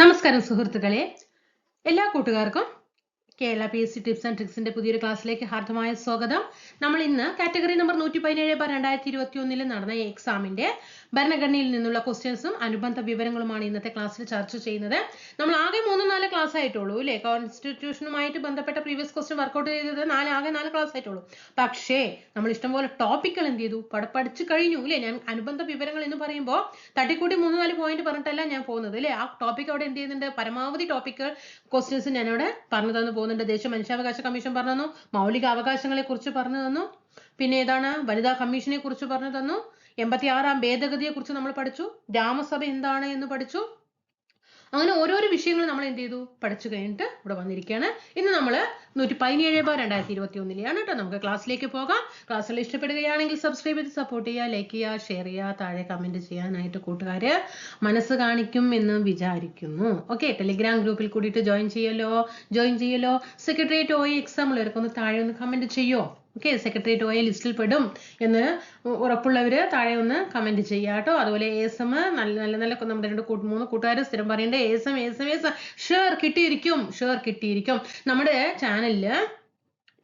നമസ്കാരം സുഹൃത്തുക്കളെ, എല്ലാ കൂട്ടുകാർക്കും കേരള PSC ടിപ്സ് ആൻഡ് ട്രിക്സിന്റെ പുതിയൊരു ക്ലാസ്സിലേക്ക് ഹാർദമായ സ്വാഗതം. നമ്മൾ ഇന്ന് കാറ്റഗറി നമ്പർ 117/2021 നടന്ന എക്സാമിന്റെ ഭരണഘടനയിൽ നിന്നുള്ള ക്വസ്റ്റ്യൻസും അനുബന്ധ വിവരങ്ങളുമാണ് ഇന്നത്തെ ക്ലാസ്സിൽ ചർച്ച ചെയ്യുന്നത്. നമ്മൾ ആകെ 3-4 ക്ലാസ് ആയിട്ടുള്ളൂ അല്ലേ? കോൺസ്റ്റിറ്റ്യൂഷനുമായിട്ട് ബന്ധപ്പെട്ട പ്രീവിയസ് ക്വസ്റ്റ്യൻ വർക്ക്ഔട്ട് ചെയ്തത് ആകെ 4 ക്ലാസ് ആയിട്ടുള്ളൂ. പക്ഷേ നമ്മൾ ഇഷ്ടംപോലെ ടോപ്പിക്കുകൾ എന്ത് ചെയ്തു, പഠിച്ചു കഴിഞ്ഞു അല്ലേ? ഞാൻ അനുബന്ധ വിവരങ്ങൾ എന്ന് പറയുമ്പോൾ തട്ടിക്കൂട്ടി 3-4 പോയിന്റ് പറഞ്ഞിട്ടല്ല ഞാൻ പോകുന്നത് അല്ലേ? ആ ടോപ്പിക് അവിടെ എന്ത് ചെയ്യുന്നുണ്ട്, പരമാവധി ടോപ്പിക്കുകൾ ക്വസ്റ്റ്യൻസ് ഞാൻ അവിടെ പറഞ്ഞു തന്നു പോകുന്നുണ്ട്. ദേശീയ മനുഷ്യാവകാശ കമ്മീഷൻ പറഞ്ഞു തന്നു, മൗലിക അവകാശങ്ങളെ കുറിച്ച് പറഞ്ഞു തന്നു, പിന്നെ ഏതാണ് വനിതാ കമ്മീഷനെ കുറിച്ച് പറഞ്ഞു തന്നു, 86ാം ഭേദഗതിയെ കുറിച്ച് നമ്മൾ പഠിച്ചു, രാമസഭ എന്താണ് എന്ന് പഠിച്ചു. അങ്ങനെ ഓരോരോ വിഷയങ്ങൾ നമ്മൾ എന്ത് ചെയ്തു, പഠിച്ചു കഴിഞ്ഞിട്ട് ഇവിടെ വന്നിരിക്കുകയാണ്. ഇന്ന് നമ്മൾ 117/2021 കേട്ടോ. നമുക്ക് ക്ലാസ്സിലേക്ക് പോകാം. ക്ലാസ്സിൽ ഇഷ്ടപ്പെടുകയാണെങ്കിൽ സബ്സ്ക്രൈബ് ചെയ്ത് സപ്പോർട്ട് ചെയ്യുക, ലൈക്ക് ചെയ്യുക, ഷെയർ ചെയ്യുക, താഴെ കമന്റ് ചെയ്യാനായിട്ട് കൂട്ടുകാര് മനസ്സ് കാണിക്കും എന്ന് വിചാരിക്കുന്നു. ഓക്കെ, ടെലിഗ്രാം ഗ്രൂപ്പിൽ കൂടിയിട്ട് ജോയിൻ ചെയ്യല്ലോ. സെക്രട്ടേറിയറ്റ് OA എക്സാം ഉള്ളവർക്കൊന്ന് താഴെ ഒന്ന് കമന്റ് ചെയ്യോ. ഓക്കെ, സെക്രട്ടേറിയറ്റ് OA ലിസ്റ്റിൽ പെടും എന്ന് ഉറപ്പുള്ളവര് താഴെ ഒന്ന് കമന്റ് ചെയ്യുക കേട്ടോ. അതുപോലെ ASM നല്ല നമ്മുടെ 2-3 കൂട്ടുകാർ സ്ഥിരം പറയേണ്ട ASM ഷുവർ കിട്ടിയിരിക്കും. നമ്മുടെ ചാനലില്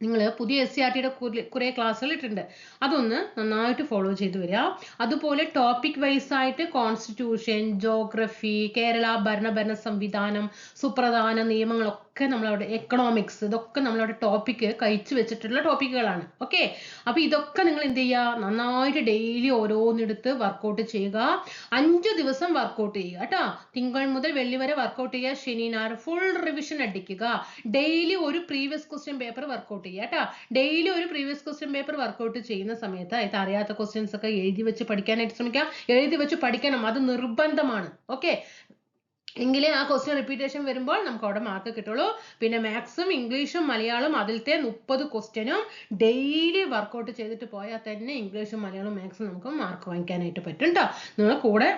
നിങ്ങൾ പുതിയ SCRTയുടെ കുറെ ക്ലാസ്സുകൾ ഇട്ടിട്ടുണ്ട്, അതൊന്ന് നന്നായിട്ട് ഫോളോ ചെയ്ത് വരിക. അതുപോലെ ടോപ്പിക് വൈസ് ആയിട്ട് കോൺസ്റ്റിറ്റ്യൂഷൻ, ജോഗ്രഫി, കേരള ഭരണ സംവിധാനം, സുപ്രധാന നിയമങ്ങളൊക്കെ നമ്മളവിടെ, എക്കണോമിക്സ്, ഇതൊക്കെ നമ്മളവിടെ ടോപ്പിക്ക് കഴിച്ചു വെച്ചിട്ടുള്ള ടോപ്പിക്കുകളാണ്. ഓക്കെ, അപ്പൊ ഇതൊക്കെ നിങ്ങൾ എന്ത് ചെയ്യുക, നന്നായിട്ട് ഡെയിലി ഓരോന്നെടുത്ത് വർക്കൗട്ട് ചെയ്യുക. 5 ദിവസം വർക്കൗട്ട് ചെയ്യുക കേട്ടോ. തിങ്കൾ മുതൽ വെള്ളി വരെ വർക്കൗട്ട് ചെയ്യുക. ശനി ഞായർ ഫുൾ റിവിഷൻ അടിക്കുക. ഡെയിലി ഒരു പ്രീവിയസ് ക്വസ്റ്റ്യൻ പേപ്പർ വർക്കൗട്ട് കേട്ടോ. ഡെയിലി ഒരു പ്രീവിയസ് ക്വസ്റ്റ്യൻ പേപ്പർ വർക്കൗട്ട് ചെയ്യുന്ന സമയത്ത് ഇത് അറിയാത്ത ക്വസ്റ്റ്യൻസ് ഒക്കെ എഴുതി വെച്ച് പഠിക്കാനായിട്ട് ശ്രമിക്കാം. എഴുതി വെച്ച് പഠിക്കണം, അത് നിർബന്ധമാണ്. ഓക്കെ, എങ്കിലേ ആ ക്വസ്റ്റ്യൻ റിപ്പീറ്റേഷൻ വരുമ്പോൾ നമുക്ക് അവിടെ മാർക്ക് കിട്ടുള്ളൂ. പിന്നെ മാത്സും ഇംഗ്ലീഷും മലയാളം അതിലത്തെ 30 ക്വസ്റ്റ്യനും ഡെയിലി വർക്കൗട്ട് ചെയ്തിട്ട് പോയാൽ തന്നെ ഇംഗ്ലീഷും മലയാളവും മാത്സും നമുക്ക് മാർക്ക് വാങ്ങിക്കാനായിട്ട് പറ്റും കേട്ടോ. നിങ്ങൾ കൂടെ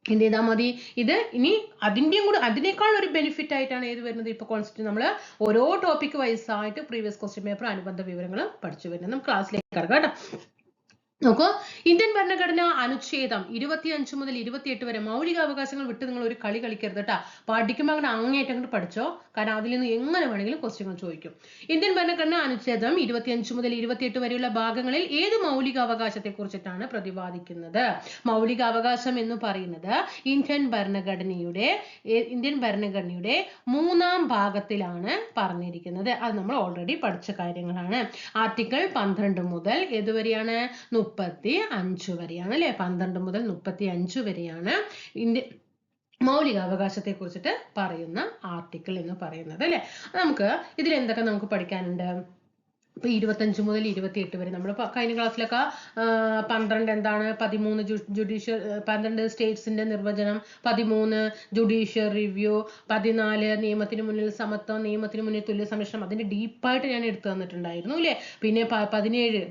എന്ത് ചെയ്താൽ മതി. ഇത് ഇനി അതിനേക്കാൾ ഒരു ബെനിഫിറ്റ് ആയിട്ടാണ് ഏത് വരുന്നത്, ഇപ്പൊ കോൺസെപ്റ്റ് നമ്മൾ ഓരോ ടോപ്പിക് വൈസ് ആയിട്ട് പ്രീവിയസ് ക്വസ്റ്റ്യൻ പേപ്പർ അനുബന്ധ വിവരങ്ങളും പഠിച്ചു വരുന്നത്. നമുക്ക് ക്ലാസ്സിലേക്ക് കിടക്കാം കേട്ടോ. നോക്കൂ, ഇന്ത്യൻ ഭരണഘടന അനുച്ഛേദം 25 മുതൽ 28 വരെ മൗലിക അവകാശങ്ങൾ വിട്ട് നിങ്ങൾ ഒരു കളി കളിക്കരുത് കേട്ടോ. പഠിക്കുമ്പോൾ അങ്ങനെ അങ്ങേയറ്റം അങ്ങോട്ട് പഠിച്ചോ, കാരണം അതിൽ നിന്ന് എങ്ങനെ വേണമെങ്കിലും ക്വസ്റ്റ്യങ്ങൾ ചോദിക്കും. ഇന്ത്യൻ ഭരണഘടന അനുച്ഛേദം 25 മുതൽ 28 വരെയുള്ള ഭാഗങ്ങളിൽ ഏത് മൗലിക അവകാശത്തെ കുറിച്ചിട്ടാണ് പ്രതിപാദിക്കുന്നത്? മൗലിക അവകാശം എന്ന് പറയുന്നത് ഇന്ത്യൻ ഭരണഘടനയുടെ 3ാം ഭാഗത്തിലാണ് പറഞ്ഞിരിക്കുന്നത്. അത് നമ്മൾ ഓൾറെഡി പഠിച്ച കാര്യങ്ങളാണ്. ആർട്ടിക്കിൾ 12 മുതൽ ഏതുവരെയാണ്, 35 വരെയാണ് അല്ലെ? 12 മുതൽ 35 വരെയാണ് മൗലിക അവകാശത്തെ കുറിച്ചിട്ട് പറയുന്ന ആർട്ടിക്കിൾ എന്ന് പറയുന്നത് അല്ലെ. നമുക്ക് ഇതിൽ എന്തൊക്കെ നമുക്ക് പഠിക്കാനുണ്ട്? ഇപ്പൊ 25 മുതൽ 28 വരെ നമ്മൾ കഴിഞ്ഞ ക്ലാസ്സിലൊക്കെ 12 എന്താണ്, 12 സ്റ്റേറ്റ്സിന്റെ നിർവചനം, 13 ജുഡീഷ്യൽ റിവ്യൂ, 14 നിയമത്തിന് മുന്നിൽ സമത്വം, നിയമത്തിന് മുന്നിൽ തുല്യ സംരക്ഷണം, അതിന്റെ ഡീപ്പായിട്ട് ഞാൻ എടുത്തു തന്നിട്ടുണ്ടായിരുന്നു അല്ലെ. പിന്നെ 17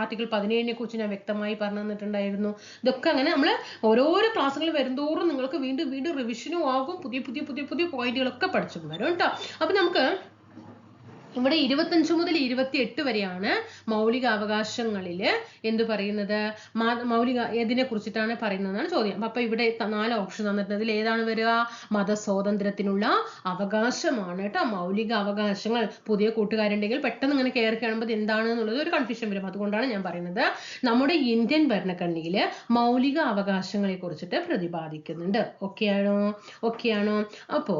ആർട്ടിക്കിൾ 17നെ കുറിച്ച് ഞാൻ വ്യക്തമായി പറഞ്ഞു തന്നിട്ടുണ്ടായിരുന്നു. ഇതൊക്കെ അങ്ങനെ നമ്മൾ ഓരോരോ ക്ലാസ്സുകൾ വരുന്തോറും നിങ്ങൾക്ക് വീണ്ടും റിവിഷനും ആകും, പുതിയ പോയിന്റുകളൊക്കെ പഠിച്ചു വരും കേട്ടോ. അപ്പൊ നമുക്ക് ഇവിടെ 25 മുതൽ 28 വരെയാണ് മൗലിക അവകാശങ്ങളിൽ എന്ത് പറയുന്നത്, ഏതിനെ കുറിച്ചിട്ടാണ് പറയുന്നതെന്നാണ് ചോദ്യം. അപ്പൊ ഇവിടെ 4 ഓപ്ഷൻ തന്നിട്ടുണ്ട്. അതിൽ ഏതാണ് വരിക? മതസ്വാതന്ത്ര്യത്തിനുള്ള അവകാശമാണ് കേട്ടോ. മൗലിക അവകാശങ്ങൾ പുതിയ കൂട്ടുകാരുണ്ടെങ്കിൽ പെട്ടെന്ന് ഇങ്ങനെ കയറി കാണുമ്പോൾ എന്താണ് എന്നുള്ളത് ഒരു കൺഫ്യൂഷൻ വരും. അതുകൊണ്ടാണ് ഞാൻ പറയുന്നത്, നമ്മുടെ ഇന്ത്യൻ ഭരണഘടനയിൽ മൗലിക അവകാശങ്ങളെ കുറിച്ചിട്ട് പ്രതിപാദിക്കുന്നുണ്ട്. ഓക്കെയാണോ? അപ്പോ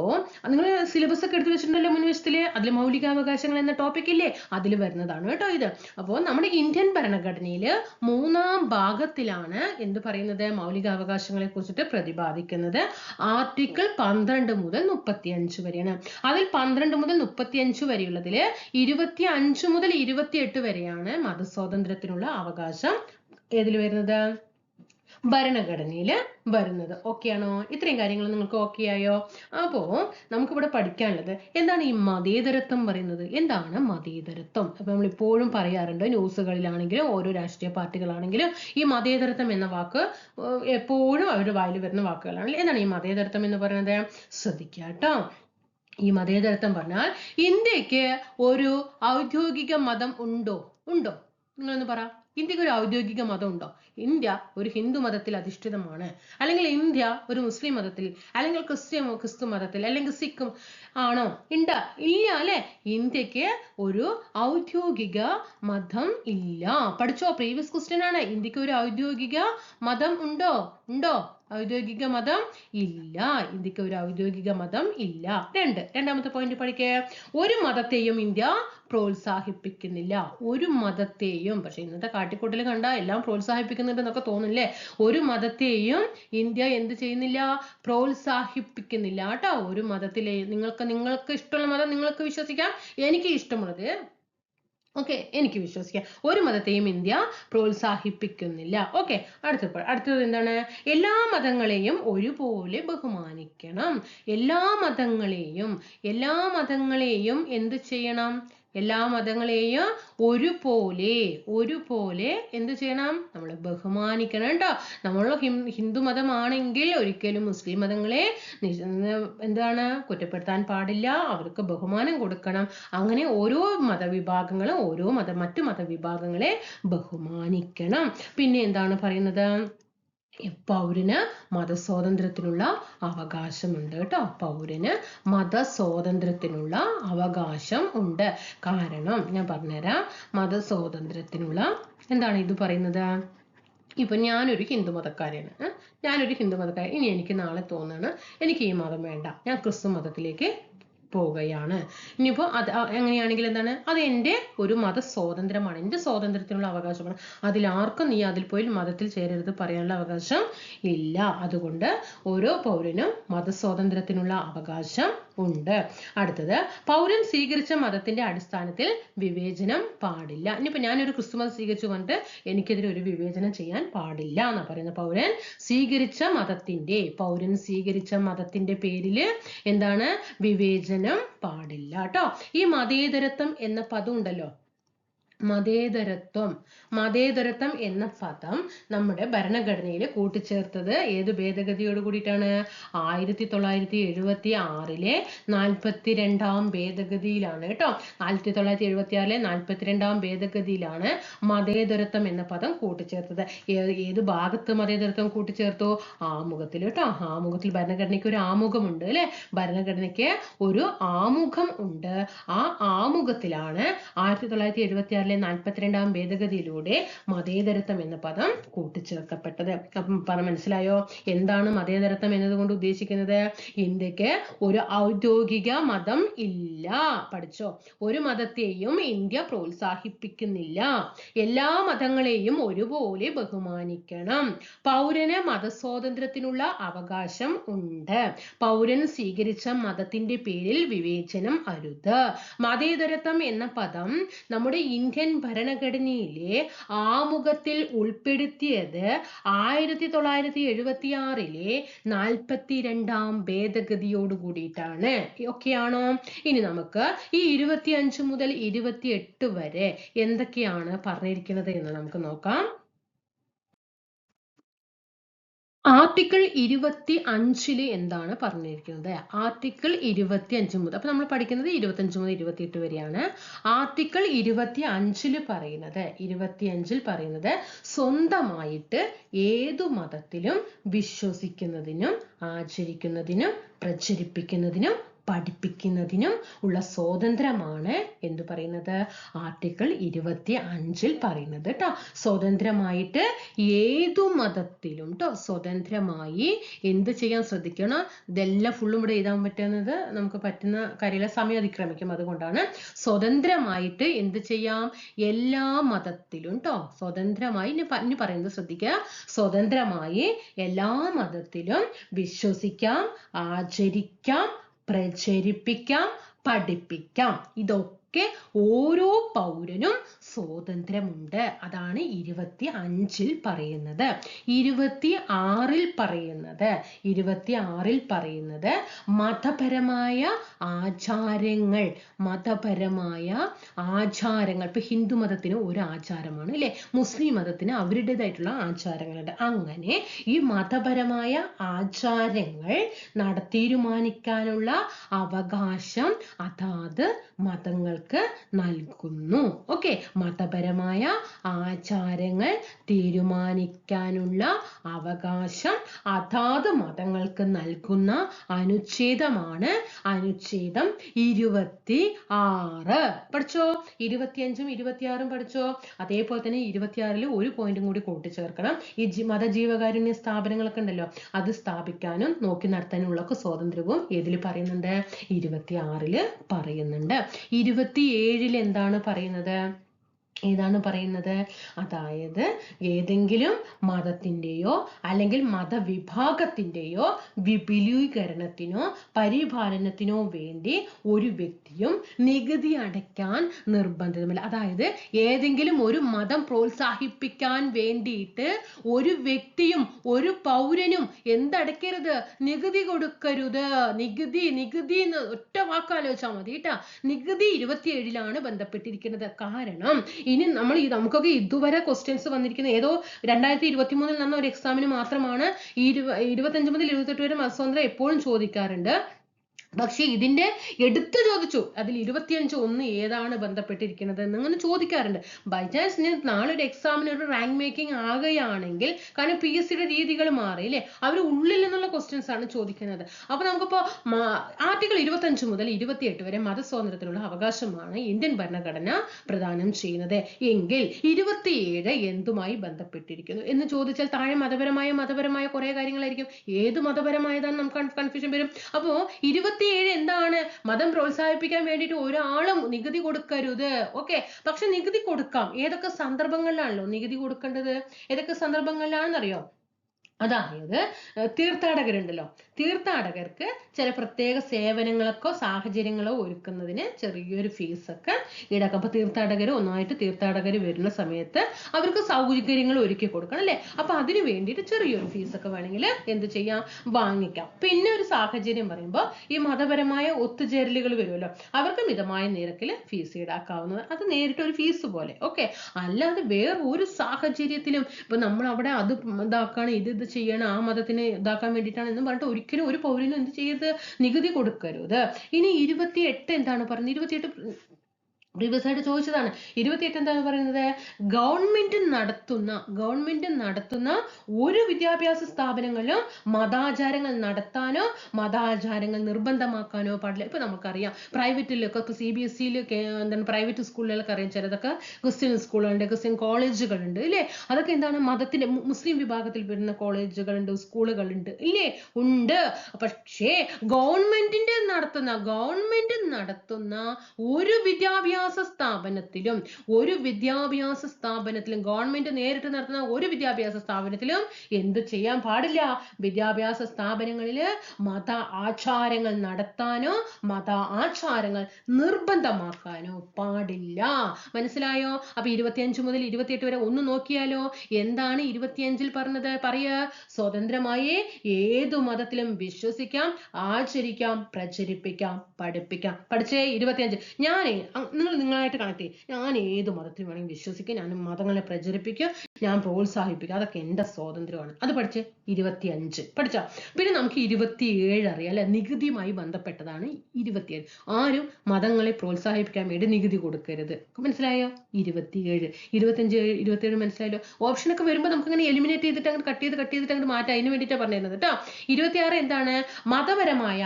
നിങ്ങൾ സിലബസ് ഒക്കെ എടുത്തു വെച്ചിട്ടുണ്ടല്ലോ മുൻവശത്തില്, അതിൽ മൗലികാവകാശങ്ങൾ എന്ന ടോപ്പിക് ഇല്ലേ, അതിൽ വരുന്നതാണ് കേട്ടോ ഇത്. അപ്പോൾ നമ്മുടെ ഇന്ത്യൻ ഭരണഘടനയിൽ 3ാം ഭാഗത്തിലാണ് എന്ത് പറയുന്നത്, മൗലികാവകാശങ്ങളെ കുറിച്ചിട്ട് പ്രതിപാദിക്കുന്നത്. ആർട്ടിക്കിൾ 12 മുതൽ 35 വരെയാണ്. അതിൽ 12 മുതൽ 35 വരെയുള്ളതില് 25 മുതൽ 28 വരെയാണ് മതസ്വാതന്ത്ര്യത്തിനുള്ള അവകാശം ഏതിൽ വരുന്നത്, ഭരണഘടനയിൽ വരുന്നത്. ഓക്കെയാണോ? ഇത്രയും കാര്യങ്ങൾ നിങ്ങൾക്ക് ഓക്കെ ആയോ? അപ്പോ നമുക്കിവിടെ പഠിക്കാനുള്ളത് എന്താണ് ഈ മതേതരത്വം പറയുന്നത്. എന്താണ് മതേതരത്വം? അപ്പൊ നമ്മൾ ഇപ്പോഴും പറയാറുണ്ട്, ന്യൂസുകളിലാണെങ്കിലും ഓരോ രാഷ്ട്രീയ പാർട്ടികളാണെങ്കിലും ഈ മതേതരത്വം എന്ന വാക്ക് എപ്പോഴും അവരുടെ വായിൽ വരുന്ന വാക്കുകളാണ്. എന്താണ് ഈ മതേതരത്വം എന്ന് പറയുന്നത്? ശ്രദ്ധിക്കുക കേട്ടോ. ഈ മതേതരത്വം പറഞ്ഞാൽ ഇന്ത്യക്ക് ഒരു ഔദ്യോഗിക മതം ഉണ്ടോ? നിങ്ങളൊന്ന് പറ. ഇന്ത്യക്ക് ഒരു ഔദ്യോഗിക മതം ഉണ്ടോ? ഇന്ത്യ ഒരു ഹിന്ദു മതത്തിൽ അധിഷ്ഠിതമാണ്, അല്ലെങ്കിൽ ഇന്ത്യ ഒരു മുസ്ലിം മതത്തിൽ, അല്ലെങ്കിൽ ക്രിസ്തു മതത്തിൽ, അല്ലെങ്കിൽ സിഖ് ആണോ? ഇല്ല അല്ലെ? ഇന്ത്യക്ക് ഒരു ഔദ്യോഗിക മതം ഇല്ല. പഠിച്ചോ? പ്രീവിയസ് ക്വസ്റ്റ്യൻ ആണ്. ഇന്ത്യക്ക് ഒരു ഔദ്യോഗിക മതം ഉണ്ടോ? ഔദ്യോഗിക മതം ഇല്ല. ഇന്ത്യക്ക് ഒരു ഔദ്യോഗിക മതം ഇല്ല. രണ്ടാമത്തെ പോയിന്റ് പഠിക്കേ. ഒരു മതത്തെയും ഇന്ത്യ പ്രോത്സാഹിപ്പിക്കുന്നില്ല. ഒരു മതത്തെയും. പക്ഷെ ഇന്നത്തെ കാട്ടിക്കൂട്ടൽ കണ്ട എല്ലാം പ്രോത്സാഹിപ്പിക്കുന്നുണ്ട് എന്നൊക്കെ തോന്നില്ലേ? ഒരു മതത്തെയും ഇന്ത്യ എന്ത് ചെയ്യുന്നില്ല? പ്രോത്സാഹിപ്പിക്കുന്നില്ല കേട്ടോ. ഒരു മതത്തിലെ നിങ്ങൾക്ക് ഇഷ്ടമുള്ള മതം നിങ്ങൾക്ക് വിശ്വസിക്കാം, എനിക്ക് ഇഷ്ടമുള്ളത് എനിക്ക് വിശ്വസിക്കാം. ഒരു മതത്തെയും ഇന്ത്യ പ്രോത്സാഹിപ്പിക്കുന്നില്ല. അടുത്തത് എന്താണ്? എല്ലാ മതങ്ങളെയും ഒരുപോലെ ബഹുമാനിക്കണം. എല്ലാ മതങ്ങളെയും എന്ത് ചെയ്യണം? എല്ലാ മതങ്ങളെയും ഒരുപോലെ എന്ത് ചെയ്യണം? നമ്മൾ ബഹുമാനിക്കണം കേട്ടോ. നമ്മൾ ഹിന്ദു മതമാണെങ്കിൽ ഒരിക്കലും മുസ്ലിം മതങ്ങളെ കുറ്റപ്പെടുത്താൻ പാടില്ല. അവർക്ക് ബഹുമാനം കൊടുക്കണം. അങ്ങനെ ഓരോ മതവിഭാഗങ്ങളും മറ്റു മതവിഭാഗങ്ങളെ ബഹുമാനിക്കണം. പിന്നെ എന്താണ് പറയുന്നത്? പൗരന് മതസ്വാതന്ത്ര്യത്തിനുള്ള അവകാശമുണ്ട് കേട്ടോ. പൗരന് മതസ്വാതന്ത്ര്യത്തിനുള്ള അവകാശം ഉണ്ട്. കാരണം ഞാൻ പറഞ്ഞുതരാം. മതസ്വാതന്ത്ര്യത്തിനുള്ള എന്താണ് ഇത് പറയുന്നത്? ഇപ്പൊ ഞാനൊരു ഹിന്ദു മതക്കാരിയാണ്. ഇനി എനിക്ക് നാളെ തോന്നുകയാണ് എനിക്ക് ഈ മതം വേണ്ട, ഞാൻ ക്രിസ്തു മതത്തിലേക്ക് പോവുകയാണ്. ഇനിയിപ്പോൾ അത് എങ്ങനെയാണെങ്കിൽ എന്താണ്? അത് എൻ്റെ ഒരു മതസ്വാതന്ത്ര്യമാണ്, എൻ്റെ സ്വാതന്ത്ര്യത്തിനുള്ള അവകാശമാണ്. അതിലാർക്കും നീ അതിൽ പോയി മതത്തിൽ ചേരരുത് പറയാനുള്ള അവകാശം ഇല്ല. അതുകൊണ്ട് ഓരോ പൗരനും മതസ്വാതന്ത്ര്യത്തിനുള്ള അവകാശം ഉണ്ട്. അടുത്തത്, പൗരൻ സ്വീകരിച്ച മതത്തിന്റെ അടിസ്ഥാനത്തിൽ വിവേചനം പാടില്ല. ഇനിയിപ്പോൾ ഞാനൊരു ക്രിസ്തു മതം സ്വീകരിച്ചു കൊണ്ട് എനിക്കെതിരെ ഒരു വിവേചനം ചെയ്യാൻ പാടില്ല എന്നാ പറയുന്നത്. പൗരൻ സ്വീകരിച്ച മതത്തിന്റെ പേരിൽ എന്താണ്? വിവേചനം പാടില്ല കേട്ടോ. ഈ മതേതരത്വം എന്ന പദം ഉണ്ടല്ലോ, മതേതരത്വം എന്ന പദം നമ്മുടെ ഭരണഘടനയിൽ കൂട്ടിച്ചേർത്തത് ഏത് ഭേദഗതിയോട് കൂടിയിട്ടാണ്? 1976 42-ാം ഭേദഗതിയിലാണ് കേട്ടോ. 1976 42-ാം ഭേദഗതിയിലാണ് മതേതരത്വം എന്ന പദം കൂട്ടിച്ചേർത്തത്. ഏത് ഭാഗത്ത് മതേതരത്വം കൂട്ടിച്ചേർത്തു? ആമുഖത്തിൽ കേട്ടോ. ആമുഖത്തിൽ ഭരണഘടനയ്ക്ക് ഒരു ആമുഖമുണ്ട് അല്ലെ? ഭരണഘടനയ്ക്ക് ഒരു ആമുഖം ഉണ്ട്. ആ ആമുഖത്തിലാണ് 1976 42-ാം ഭേദഗതിയിലൂടെ മതേതരത്വം എന്ന പദം കൂട്ടിച്ചേർക്കപ്പെട്ടത്. അപ്പം മനസ്സിലായോ എന്താണ് മതേതരത്വം എന്നതുകൊണ്ട് ഉദ്ദേശിക്കുന്നത്? ഇന്ത്യക്ക് ഒരു ഔദ്യോഗിക മതം ഇല്ല. പഠിച്ചോ? ഒരു മതത്തെയും ഇന്ത്യ പ്രോത്സാഹിപ്പിക്കുന്നില്ല. എല്ലാ മതങ്ങളെയും ഒരുപോലെ ബഹുമാനിക്കണം. പൗരന് മതസ്വാതന്ത്ര്യത്തിനുള്ള അവകാശം ഉണ്ട്. പൗരൻ സ്വീകരിച്ച മതത്തിന്റെ പേരിൽ വിവേചനം അരുത്. മതേതരത്വം എന്ന പദം നമ്മുടെ ഇന്ത്യൻ ഭരണഘടനയിലെ ആമുഖത്തിൽ ഉൾപ്പെടുത്തിയത് 1976 42-ാം ഭേദഗതിയോട് കൂടിയിട്ടാണ്. ഓക്കെയാണോ? ഇനി നമുക്ക് ഈ 25 മുതൽ 28 വരെ എന്തൊക്കെയാണ് പറഞ്ഞിരിക്കുന്നത് എന്ന് നമുക്ക് നോക്കാം. ആർട്ടിക്കിൾ 25 എന്താണ് പറഞ്ഞിരിക്കുന്നത്? ആർട്ടിക്കിൾ 25 മുതൽ, അപ്പൊ നമ്മൾ പഠിക്കുന്നത് 25 മുതൽ 28 വരെയാണ്. ആർട്ടിക്കിൾ 25 പറയുന്നത് സ്വന്തമായിട്ട് ഏതു മതത്തിലും വിശ്വസിക്കുന്നതിനും ആചരിക്കുന്നതിനും പ്രചരിപ്പിക്കുന്നതിനും പഠിപ്പിക്കുന്നതിനും ഉള്ള സ്വാതന്ത്ര്യമാണ് എന്ത് പറയുന്നത്? ആർട്ടിക്കിൾ 25 പറയുന്നത് കേട്ടോ. സ്വതന്ത്രമായിട്ട് ഏതു മതത്തിലും സ്വതന്ത്രമായി എന്ത് ചെയ്യാൻ ശ്രദ്ധിക്കണം. ഇതെല്ലാം ഫുള്ളും ഇവിടെ എഴുതാൻ പറ്റുന്നത് നമുക്ക് പറ്റുന്ന കാര്യമില്ല, സമയം അതിക്രമിക്കും. അതുകൊണ്ടാണ് സ്വതന്ത്രമായിട്ട് എന്ത് ചെയ്യാം? എല്ലാ മതത്തിലും സ്വതന്ത്രമായി ഇനി പറയുന്നത് ശ്രദ്ധിക്കുക. സ്വതന്ത്രമായി എല്ലാ മതത്തിലും വിശ്വസിക്കാം, ആചരിക്കാം, പ്രചരിപ്പിക്കാം, പഠിപ്പിക്കാം. ഇതൊക്കെ ഓരോ പൗരനും സ്വാതന്ത്ര്യമുണ്ട്. അതാണ് 25 പറയുന്നത്. 26 പറയുന്നത് മതപരമായ ആചാരങ്ങൾ. ഇപ്പൊ ഹിന്ദു മതത്തിന് ഒരു ആചാരമാണ് അല്ലെ? മുസ്ലിം മതത്തിന് അവരുടേതായിട്ടുള്ള ആചാരങ്ങളുണ്ട്. അങ്ങനെ ഈ മതപരമായ ആചാരങ്ങൾ തീരുമാനിക്കാനുള്ള അവകാശം അതാത് മതങ്ങൾക്ക് മതങ്ങൾക്ക് നൽകുന്നു. ഓക്കെ, മതപരമായ ആചാരങ്ങൾ തീരുമാനിക്കാനുള്ള അവകാശം അതാത് മതങ്ങൾക്ക് നൽകുന്ന അനുച്ഛേദമാണ് അനുച്ഛേദം 26. പഠിച്ചോ? 25ഉം 26ഉം പഠിച്ചോ? അതേപോലെ തന്നെ 26ൽ ഒരു പോയിന്റും കൂടി കൂട്ടിച്ചേർക്കണം. ഈ മതജീവകാരുണ്യ സ്ഥാപനങ്ങളൊക്കെ ഉണ്ടല്ലോ, അത് സ്ഥാപിക്കാനും നോക്കി നടത്താനുള്ള സ്വാതന്ത്ര്യവും ഏതിൽ പറയുന്നുണ്ട്? 26ൽ പറയുന്നുണ്ട്. 27ൽ എന്താണ് പറയുന്നത്? ഏതാണ് പറയുന്നത്? അതായത് ഏതെങ്കിലും മതത്തിൻ്റെയോ അല്ലെങ്കിൽ മതവിഭാഗത്തിൻ്റെയോ വിപുലീകരണത്തിനോ പരിപാലനത്തിനോ വേണ്ടി ഒരു വ്യക്തിയും നികുതി അടയ്ക്കാൻ നിർബന്ധിതമല്ല. അതായത് ഏതെങ്കിലും ഒരു മതം പ്രോത്സാഹിപ്പിക്കാൻ വേണ്ടിയിട്ട് ഒരു വ്യക്തിയും ഒരു പൗരനും എന്തടയ്ക്കരുത്? നികുതി കൊടുക്കരുത്. നികുതി എന്ന് ഒറ്റ വാക്കാലോചിച്ചാൽ മതി കേട്ടാ. നികുതി 27ലാണ് ബന്ധപ്പെട്ടിരിക്കുന്നത്. കാരണം ഇനി നമുക്കൊക്കെ ഇതുവരെ ക്വസ്റ്റ്യൻസ് വന്നിരിക്കുന്നത് ഏതോ 2023 നടന്ന ഒരു എക്സാമിന് മാത്രമാണ്. 25 മുതൽ 28 വരെ മതസ്വാതന്ത്ര്യം എപ്പോഴും ചോദിക്കാറുണ്ട്. പക്ഷെ ഇതിന്റെ എടുത്തു ചോദിച്ചു, അതിൽ 25 ഏതാണ് ബന്ധപ്പെട്ടിരിക്കുന്നത് എന്നിങ്ങനെ ചോദിക്കാറുണ്ട്. ബൈ ചാൻസ് ഞാൻ നാളെ ഒരു എക്സാമിന് ഒരു റാങ്ക് മേക്കിംഗ് ആകുകയാണെങ്കിൽ, കാരണം PSC യുടെ രീതികൾ മാറി അല്ലേ, അവർ ഉള്ളിൽ നിന്നുള്ള ക്വസ്റ്റ്യൻസ് ആണ് ചോദിക്കുന്നത്. അപ്പൊ നമുക്കിപ്പോ ആർട്ടിക്കിൾ 25 മുതൽ 28 വരെ മതസ്വാതന്ത്ര്യത്തിനുള്ള അവകാശമാണ് ഇന്ത്യൻ ഭരണഘടന പ്രദാനം ചെയ്യുന്നത്. എങ്കിൽ 27 എന്തുമായി ബന്ധപ്പെട്ടിരിക്കുന്നു എന്ന് ചോദിച്ചാൽ താഴെ മതപരമായ കുറെ കാര്യങ്ങളായിരിക്കും. ഏത് മതപരമായതാണ് നമുക്ക് കൺഫ്യൂഷൻ വരും. അപ്പോ 27 എന്താണ്? മതം പ്രോത്സാഹിപ്പിക്കാൻ വേണ്ടിയിട്ട് ഒരാളും നികുതി കൊടുക്കരുത്. ഓക്കെ, പക്ഷെ നികുതി കൊടുക്കാം. ഏതൊക്കെ സന്ദർഭങ്ങളിലാണല്ലോ നികുതി കൊടുക്കേണ്ടത്? ഏതൊക്കെ സന്ദർഭങ്ങളിലാണെന്നറിയോ? അതായത് തീർത്ഥാടകരുണ്ടല്ലോ, തീർത്ഥാടകർക്ക് ചില പ്രത്യേക സേവനങ്ങളൊക്കെ സാഹചര്യങ്ങളോ ഒരുക്കുന്നതിന് ചെറിയൊരു ഫീസൊക്കെ ഈടാക്കും. അപ്പൊ തീർത്ഥാടകർ വരുന്ന സമയത്ത് അവർക്ക് സൗകര്യങ്ങൾ ഒരുക്കി കൊടുക്കണം അല്ലെ. അപ്പൊ അതിന് വേണ്ടിയിട്ട് ചെറിയൊരു ഫീസൊക്കെ വേണമെങ്കിൽ എന്ത് ചെയ്യാം? വാങ്ങിക്കാം. പിന്നെ ഒരു സാഹചര്യം പറയുമ്പോൾ ഈ മതപരമായ ഒത്തുചേരലുകൾ വരുമല്ലോ, അവർക്ക് മിതമായ നിരക്കിൽ ഫീസ് ഈടാക്കാവുന്നത്. അത് നേരിട്ട് ഒരു ഫീസ് പോലെ. ഓക്കെ, അല്ലാതെ വേറെ ഒരു സാഹചര്യത്തിലും ഇപ്പൊ നമ്മൾ അവിടെ അത് ഇതാക്കാണ്, ഇത് ചെയ്യണം, ആ മതത്തിനെ ഇതാക്കാൻ വേണ്ടിയിട്ടാണ് എന്ന് പറഞ്ഞിട്ട് ഒരിക്കലും ഒരു പൗരനും എന്ത് ചെയ്യരുത്? നികുതി കൊടുക്കരുത്. ഇനി 28 എന്താണ് പറയുന്നത്? 28 പ്രീവിയസ് ആയിട്ട് ചോദിച്ചതാണ്. 28 എന്താണ് പറയുന്നത്? ഗവൺമെന്റ് നടത്തുന്ന ഒരു വിദ്യാഭ്യാസ സ്ഥാപനങ്ങളിലും മതാചാരങ്ങൾ നടത്താനോ മതാചാരങ്ങൾ നിർബന്ധമാക്കാനോ പാടില്ല. ഇപ്പൊ നമുക്കറിയാം പ്രൈവറ്റിലൊക്കെ, ഇപ്പൊ CBSE എന്താണ് പ്രൈവറ്റ് സ്കൂളുകളൊക്കെ അറിയാം, ചിലതൊക്കെ ക്രിസ്ത്യൻ സ്കൂളുകളുണ്ട്, ക്രിസ്ത്യൻ കോളേജുകളുണ്ട് ഇല്ലേ. അതൊക്കെ എന്താണ്? മതത്തിന്റെ മുസ്ലിം വിഭാഗത്തിൽ വരുന്ന കോളേജുകളുണ്ട്, സ്കൂളുകളുണ്ട് ഇല്ലേ? ഉണ്ട്. പക്ഷേ ഗവൺമെന്റ് നടത്തുന്ന ഒരു വിദ്യാഭ്യാസ സ്ഥാപനത്തിലും ഗവൺമെന്റ് നേരിട്ട് നടത്തുന്ന ഒരു വിദ്യാഭ്യാസ സ്ഥാപനത്തിലും എന്ത് ചെയ്യാൻ പാടില്ല? വിദ്യാഭ്യാസ സ്ഥാപനങ്ങളിൽ മത ആചാരങ്ങൾ നടത്താനോ മത ആചാരങ്ങൾ നിർബന്ധമാക്കാനോ പാടില്ല. മനസ്സിലായോ? അപ്പൊ 25 മുതൽ 28 വരെ ഒന്ന് നോക്കിയാലോ. എന്താണ് 25ൽ പറഞ്ഞത്? സ്വതന്ത്രമായി ഏതു മതത്തിലും വിശ്വസിക്കാം, ആചരിക്കാം, പ്രചരിപ്പിക്കാം, പഠിപ്പിക്കാം. പഠിച്ചേ 25. നിങ്ങളായിട്ട് കണക്ട് ചെയ്യും. ഞാൻ ഏത് മതത്തിൽ വേണമെങ്കിൽ വിശ്വസിക്കാം, ഞാൻ മതങ്ങളെ പ്രചരിപ്പിക്കുക, ഞാൻ പ്രോത്സാഹിപ്പിക്കുക, അതൊക്കെ എന്റെ സ്വാതന്ത്ര്യമാണ്. അത് പഠിച്ചേ 25. പഠിച്ചോ? പിന്നെ നമുക്ക് 27 അറിയാം അല്ലെ, നികുതിയുമായി ബന്ധപ്പെട്ടതാണ് 27. ആരും മതങ്ങളെ പ്രോത്സാഹിപ്പിക്കാൻ വേണ്ടി നികുതി കൊടുക്കരുത്. മനസ്സിലായോ? 27, 25, 27 മനസ്സിലായല്ലോ. ഓപ്ഷനൊക്കെ വരുമ്പോൾ നമുക്ക് അങ്ങനെ എലിമിനേറ്റ് ചെയ്തിട്ട് അങ്ങ് കട്ട് ചെയ്തിട്ട് അങ്ങ് മാറ്റാം. അതിന് വേണ്ടിയിട്ടാണ് പറഞ്ഞിരുന്നത് കേട്ടോ. 26 എന്താണ്? മതപരമായ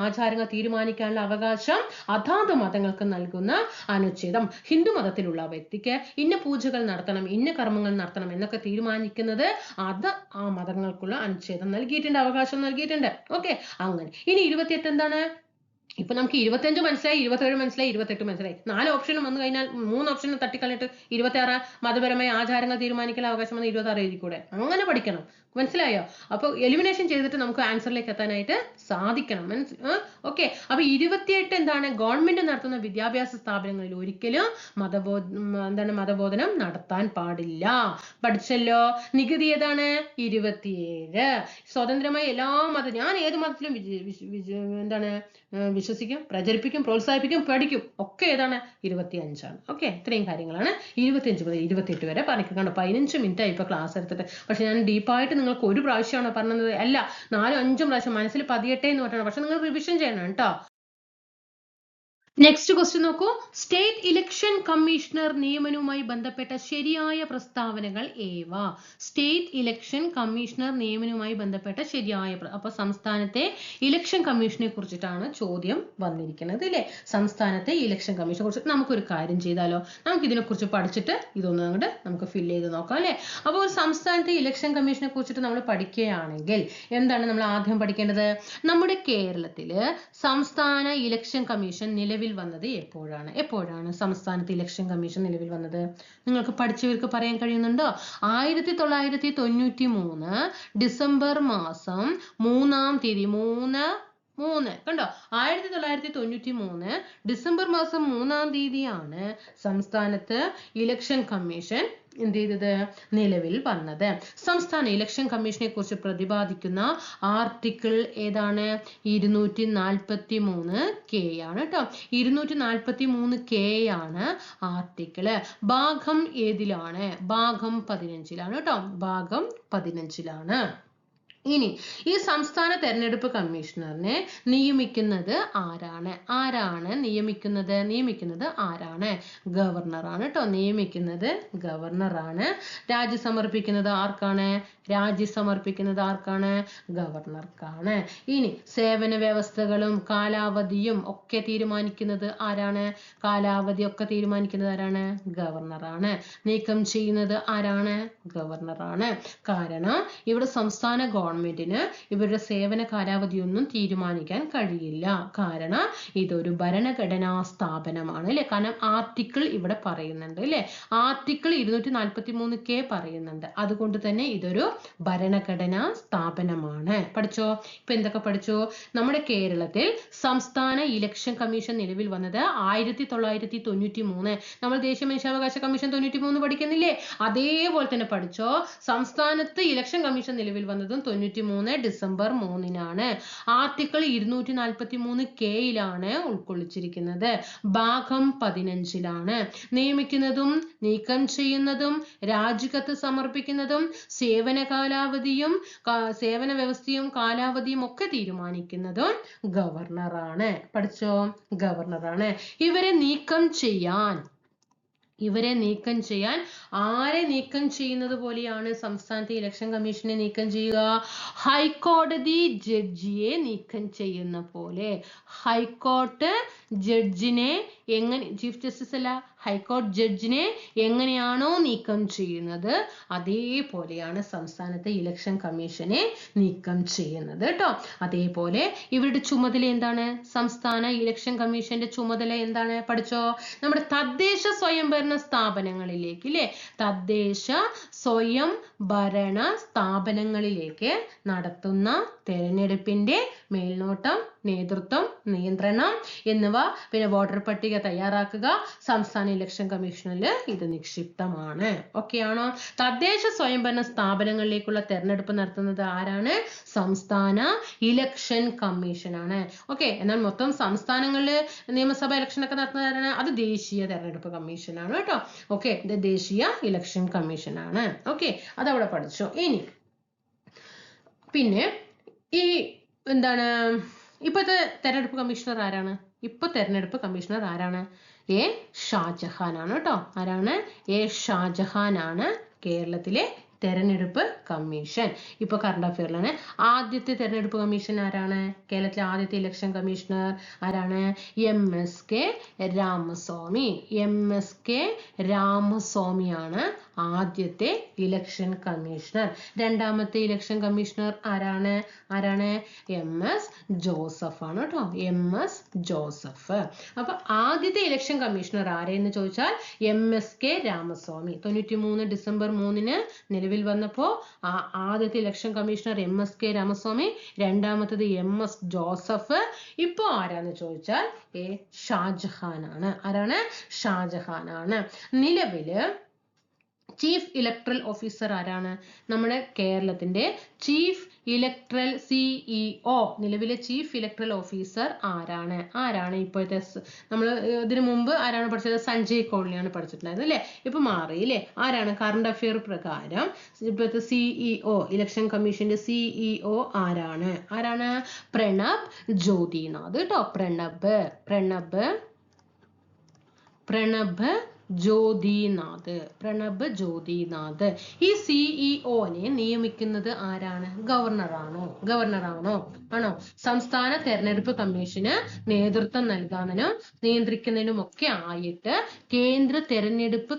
ആചാരങ്ങൾ തീരുമാനിക്കാനുള്ള അവകാശം അതാത് മതങ്ങൾക്ക് നൽകുന്ന അനുച്ഛേദം. ഹിന്ദു മതത്തിലുള്ള വ്യക്തിക്ക് ഇന്ന പൂജകൾ നടത്തണം, ഇന്ന കർമ്മങ്ങൾ നടത്തണം എന്നൊക്കെ തീരുമാനിക്കുന്നത് അത് ആ മതങ്ങൾക്കുള്ള അനുച്ഛേദം നൽകിയിട്ടുണ്ട്, അവകാശം നൽകിയിട്ടുണ്ട്. ഓക്കെ, അങ്ങനെ. ഇനി 28 എന്താണ്? ഇപ്പൊ നമുക്ക് 25 മനസ്സിലായി, 27 മനസ്സിലായി, 28 മനസ്സിലായി. 4 ഓപ്ഷനും വന്നു കഴിഞ്ഞാൽ 3 ഓപ്ഷനും തട്ടിക്കളഞ്ഞിട്ട് 26 മതപരമായ ആചാരങ്ങൾ തീരുമാനിക്കൽ അവകാശം വന്ന് 26 എഴുതിക്കൂടെ? അങ്ങനെ പഠിക്കണം. മനസ്സിലായോ? അപ്പൊ എലിമിനേഷൻ ചെയ്തിട്ട് നമുക്ക് ആൻസറിലേക്ക് എത്താനായിട്ട് സാധിക്കണം. ഓക്കെ, അപ്പൊ 28 എന്താണ്? ഗവൺമെന്റ് നടത്തുന്ന വിദ്യാഭ്യാസ സ്ഥാപനങ്ങളിൽ ഒരിക്കലും മതബോധനം നടത്താൻ പാടില്ല. പഠിച്ചല്ലോ. നികുതി ഏതാണ്? 27. സ്വതന്ത്രമായി എല്ലാ ഞാൻ ഏത് മതത്തിലും വിശ്വസിക്കും, പ്രചരിപ്പിക്കും, പ്രോത്സാഹിപ്പിക്കും, പഠിക്കും, ഒക്കെ ഏതാണ്? 25 ആണ്. ഓക്കെ, ഇത്രയും കാര്യങ്ങളാണ് 25 മുതൽ 28 വരെ പറഞ്ഞിട്ടുണ്ട്. 15 മിനിറ്റ് ആയി ഇപ്പൊ ക്ലാസ് എടുത്തിട്ട്. പക്ഷെ ഞാൻ ഡീപ്പായിട്ട് നിങ്ങൾക്ക് ഒരു പ്രാവശ്യമാണോ പറഞ്ഞത്? അല്ല, 4-5 പ്രാവശ്യം മനസ്സിൽ പതിയട്ടെ എന്ന് പറഞ്ഞാണ്. പക്ഷെ നിങ്ങൾ റിവിഷൻ ചെയ്യണം കേട്ടോ. നെക്സ്റ്റ് ക്വസ്റ്റ്യൻ നോക്കൂ. സ്റ്റേറ്റ് ഇലക്ഷൻ കമ്മീഷണർ നിയമനവുമായി ബന്ധപ്പെട്ട ശരിയായ പ്രസ്താവനകൾ ഏവ? സ്റ്റേറ്റ് ഇലക്ഷൻ കമ്മീഷണർ നിയമനവുമായി ബന്ധപ്പെട്ട ശരിയായ അപ്പൊ സംസ്ഥാനത്തെ ഇലക്ഷൻ കമ്മീഷനെ കുറിച്ചിട്ടാണ് ചോദ്യം വന്നിരിക്കുന്നത് അല്ലെ. സംസ്ഥാനത്തെ ഇലക്ഷൻ കമ്മീഷനെ കുറിച്ച് നമുക്കൊരു കാര്യം ചെയ്താലോ, നമുക്ക് ഇതിനെ കുറിച്ച് പഠിച്ചിട്ട് ഇതൊന്നും അങ്ങോട്ട് നമുക്ക് ഫില്ല് ചെയ്ത് നോക്കാം അല്ലെ. അപ്പോൾ ഒരു സംസ്ഥാനത്തെ ഇലക്ഷൻ കമ്മീഷനെ കുറിച്ചിട്ട് നമ്മൾ പഠിക്കുകയാണെങ്കിൽ എന്താണ് നമ്മൾ ആദ്യം പഠിക്കേണ്ടത്? നമ്മുടെ കേരളത്തില് സംസ്ഥാന ഇലക്ഷൻ കമ്മീഷൻ നിലവിൽ വന്നത് എപ്പോഴാണ് സംസ്ഥാനത്ത് ഇലക്ഷൻ കമ്മീഷൻ നിലവിൽ വന്നത്? നിങ്ങൾക്ക് പഠിച്ചവർക്ക് പറയാൻ കഴിയുന്നുണ്ടോ? 1993 ഡിസംബർ മാസം 3-ാം തീയതി. 3 കണ്ടോ, 1993 ഡിസംബർ മാസം 3-ാം തീയതിയാണ് സംസ്ഥാനത്ത് ഇലക്ഷൻ കമ്മീഷൻ എന്ത് ചെയ്തത്? നിലവിൽ വന്നത്. സംസ്ഥാന ഇലക്ഷൻ കമ്മീഷനെ കുറിച്ച് പ്രതിപാദിക്കുന്ന ആർട്ടിക്കിൾ ഏതാണ്? 243K ആണ് കേട്ടോ. 243K ആണ് ആർട്ടിക്കിള്. ഭാഗം ഏതിലാണ്? ഭാഗം 15-ലാണ് കേട്ടോ. ഭാഗം 15-ലാണ്. ഇനി ഈ സംസ്ഥാന തെരഞ്ഞെടുപ്പ് കമ്മീഷണറിനെ നിയമിക്കുന്നത് ആരാണ്? നിയമിക്കുന്നത് ആരാണ്? ഗവർണറാണ് കേട്ടോ. നിയമിക്കുന്നത് ഗവർണറാണ്. രാജി സമർപ്പിക്കുന്നത് ആർക്കാണ്? ഗവർണർക്കാണ്. ഇനി സേവന വ്യവസ്ഥകളും കാലാവധിയും ഒക്കെ തീരുമാനിക്കുന്നത് ആരാണ്? ഗവർണറാണ്. നീക്കം ചെയ്യുന്നത് ആരാണ്? ഗവർണറാണ്. കാരണം ഇവിടെ സംസ്ഥാന ഗവൺമെന്റിന് ഇവരുടെ സേവന കാലാവധിയൊന്നും തീരുമാനിക്കാൻ കഴിയില്ല. കാരണം ഇതൊരു ഭരണഘടനാ സ്ഥാപനമാണ് അല്ലെ. കാരണം ആർട്ടിക്കിൾ ഇവിടെ പറയുന്നുണ്ട് അല്ലെ. ആർട്ടിക്കിൾ 243K പറയുന്നുണ്ട്. അതുകൊണ്ട് തന്നെ ഇതൊരു ഭരണഘടനാ സ്ഥാപനമാണ്. പഠിച്ചോ? ഇപ്പൊ എന്തൊക്കെ പഠിച്ചോ? നമ്മുടെ കേരളത്തിൽ സംസ്ഥാന ഇലക്ഷൻ കമ്മീഷൻ നിലവിൽ വന്നത് 1993. നമ്മൾ ദേശീയ മനുഷ്യാവകാശ കമ്മീഷൻ 93 പഠിക്കുന്നില്ലേ? അതേപോലെ തന്നെ പഠിച്ചോ. സംസ്ഥാനത്ത് ഇലക്ഷൻ കമ്മീഷൻ നിലവിൽ വന്നതും 93 ഡിസംബർ 3-നാണ്. ആർട്ടിക്കിൾ 243K-യിലാണ് ഉൾക്കൊള്ളിച്ചിരിക്കുന്നത്. ഭാഗം 15-ലാണ്. നിയമിക്കുന്നതും നീക്കം ചെയ്യുന്നതും രാജിക്കത്ത് സമർപ്പിക്കുന്നതും സേവന വ്യവസ്ഥയും കാലാവധിയും ഒക്കെ തീരുമാനിക്കുന്നതും ഗവർണറാണ്. പഠിച്ചോ? ഗവർണറാണ്. ഇവരെ നീക്കം ചെയ്യാൻ ആരെ നീക്കം ചെയ്യുന്നത് പോലെയാണ് സംസ്ഥാനത്തെ ഇലക്ഷൻ കമ്മീഷനെ നീക്കം ചെയ്യുക? ഹൈക്കോടതി ജഡ്ജിയെ നീക്കം ചെയ്യുന്ന പോലെ. ഹൈക്കോർട്ട് ജഡ്ജിനെ ചീഫ് ജസ്റ്റിസ് അല്ല, ഹൈക്കോടതി ജഡ്ജിനെ എങ്ങനെയാണോ നീക്കം ചെയ്യുന്നത് അതേപോലെയാണ് സംസ്ഥാനത്തെ ഇലക്ഷൻ കമ്മീഷനെ നീക്കം ചെയ്യുന്നത് കേട്ടോ. അതേപോലെ ഇവരുടെ ചുമതല എന്താണ്? സംസ്ഥാന ഇലക്ഷൻ കമ്മീഷന്റെ ചുമതല എന്താണ്? പഠിച്ചോ? നമ്മുടെ തദ്ദേശ സ്വയംഭരണ സ്ഥാപനങ്ങളിലേക്ക് ഇല്ലേ, തദ്ദേശ സ്വയംഭരണ സ്ഥാപനങ്ങളിലേക്ക് നടത്തുന്ന തെരഞ്ഞെടുപ്പിന്റെ മേൽനോട്ടം, നേതൃത്വം, നിയന്ത്രണം എന്നിവ, പിന്നെ വോട്ടർ പട്ടിക തയ്യാറാക്കുക, സംസ്ഥാന ഇലക്ഷൻ കമ്മീഷനിൽ ഇത് നിക്ഷിപ്തമാണ്. ഓക്കെ ആണോ? തദ്ദേശ സ്വയംഭരണ സ്ഥാപനങ്ങളിലേക്കുള്ള തെരഞ്ഞെടുപ്പ് നടത്തുന്നത് ആരാണ്? സംസ്ഥാന ഇലക്ഷൻ കമ്മീഷൻ ആണ്. ഓക്കെ. എന്നാൽ മൊത്തം സംസ്ഥാനങ്ങളിൽ നിയമസഭ ഇലക്ഷൻ ഒക്കെ നടത്തുന്നത് ആരാണ്? അത് ദേശീയ തെരഞ്ഞെടുപ്പ് കമ്മീഷൻ ആണ് കേട്ടോ. ഓക്കെ. ഇത് ദേശീയ ഇലക്ഷൻ കമ്മീഷൻ ആണ്. ഓക്കെ, അതവിടെ പഠിച്ചോ. ഇനി പിന്നെ ഈ എന്താണ് ഇപ്പോഴത്തെ തെരഞ്ഞെടുപ്പ് കമ്മീഷണർ ആരാണ്? തെരഞ്ഞെടുപ്പ് കമ്മീഷണർ ആരാണ്? എ ഷാജഹാൻ ആണ് കേട്ടോ. ആരാണ്? എ ഷാജഹാൻ ആണ് കേരളത്തിലെ തെരഞ്ഞെടുപ്പ് കമ്മീഷൻ. ഇപ്പൊ കറണ്ട് അഫെയറിലാണ്. ആദ്യത്തെ തെരഞ്ഞെടുപ്പ് കമ്മീഷൻ ആരാണ്? കേരളത്തിലെ ആദ്യത്തെ ഇലക്ഷൻ കമ്മീഷണർ ആരാണ്? MSK രാമസ്വാമി. MSK രാമസ്വാമിയാണ് ആദ്യത്തെ ഇലക്ഷൻ കമ്മീഷണർ. രണ്ടാമത്തെ ഇലക്ഷൻ കമ്മീഷണർ ആരാണ്? MS ജോസഫ് ആണ് കേട്ടോ. MS Joseph. അപ്പൊ ആദ്യത്തെ ഇലക്ഷൻ കമ്മീഷണർ ആരെന്ന് ചോദിച്ചാൽ MSK രാമസ്വാമി. 93 ഡിസംബർ 3-ന് നിലവിൽ വന്നപ്പോ ആദ്യത്തെ ഇലക്ഷൻ കമ്മീഷണർ MSK രാമസ്വാമി, രണ്ടാമത്തത് MS ജോസഫ്. ഇപ്പോ ആരാന്ന് ചോദിച്ചാൽ എ ഷാജഹാൻ ആണ്. ആരാണ്? ഷാജഹാൻ ആണ്. നിലവില് ചീഫ് ഇലക്ട്രൽ ഓഫീസർ ആരാണ്? നമ്മുടെ കേരളത്തിന്റെ ചീഫ് ഇലക്ട്രൽ CEO, നിലവിലെ ചീഫ് ഇലക്ട്രൽ ഓഫീസർ ആരാണ്? ഇപ്പോഴത്തെ നമ്മൾ ഇതിനു മുമ്പ് ആരാണ് പഠിച്ചത്? സഞ്ജയ് കൗളിനെയാണ് പഠിച്ചിട്ടുണ്ടായത് അല്ലേ. ഇപ്പൊ മാറിയില്ലേ? ആരാണ്? കറണ്ട് അഫെയർ പ്രകാരം ഇപ്പോഴത്തെ CEO, ഇലക്ഷൻ കമ്മീഷന്റെ CEO ആരാണ്? പ്രണബ് ജ്യോതിനാഥ് കേട്ടോ. പ്രണബ് പ്രണബ് ജ്യോതിനാഥ്. പ്രണബ് ജ്യോതിനാഥ്. ഈ സിഇഒനെ നിയമിക്കുന്നത് ആരാണ്? ഗവർണറാണോ? ആണോ? സംസ്ഥാന തെരഞ്ഞെടുപ്പ് കമ്മീഷന് നേതൃത്വം നൽകാനും നിയന്ത്രിക്കുന്നതിനും ഒക്കെ ആയിട്ട് കേന്ദ്ര തെരഞ്ഞെടുപ്പ്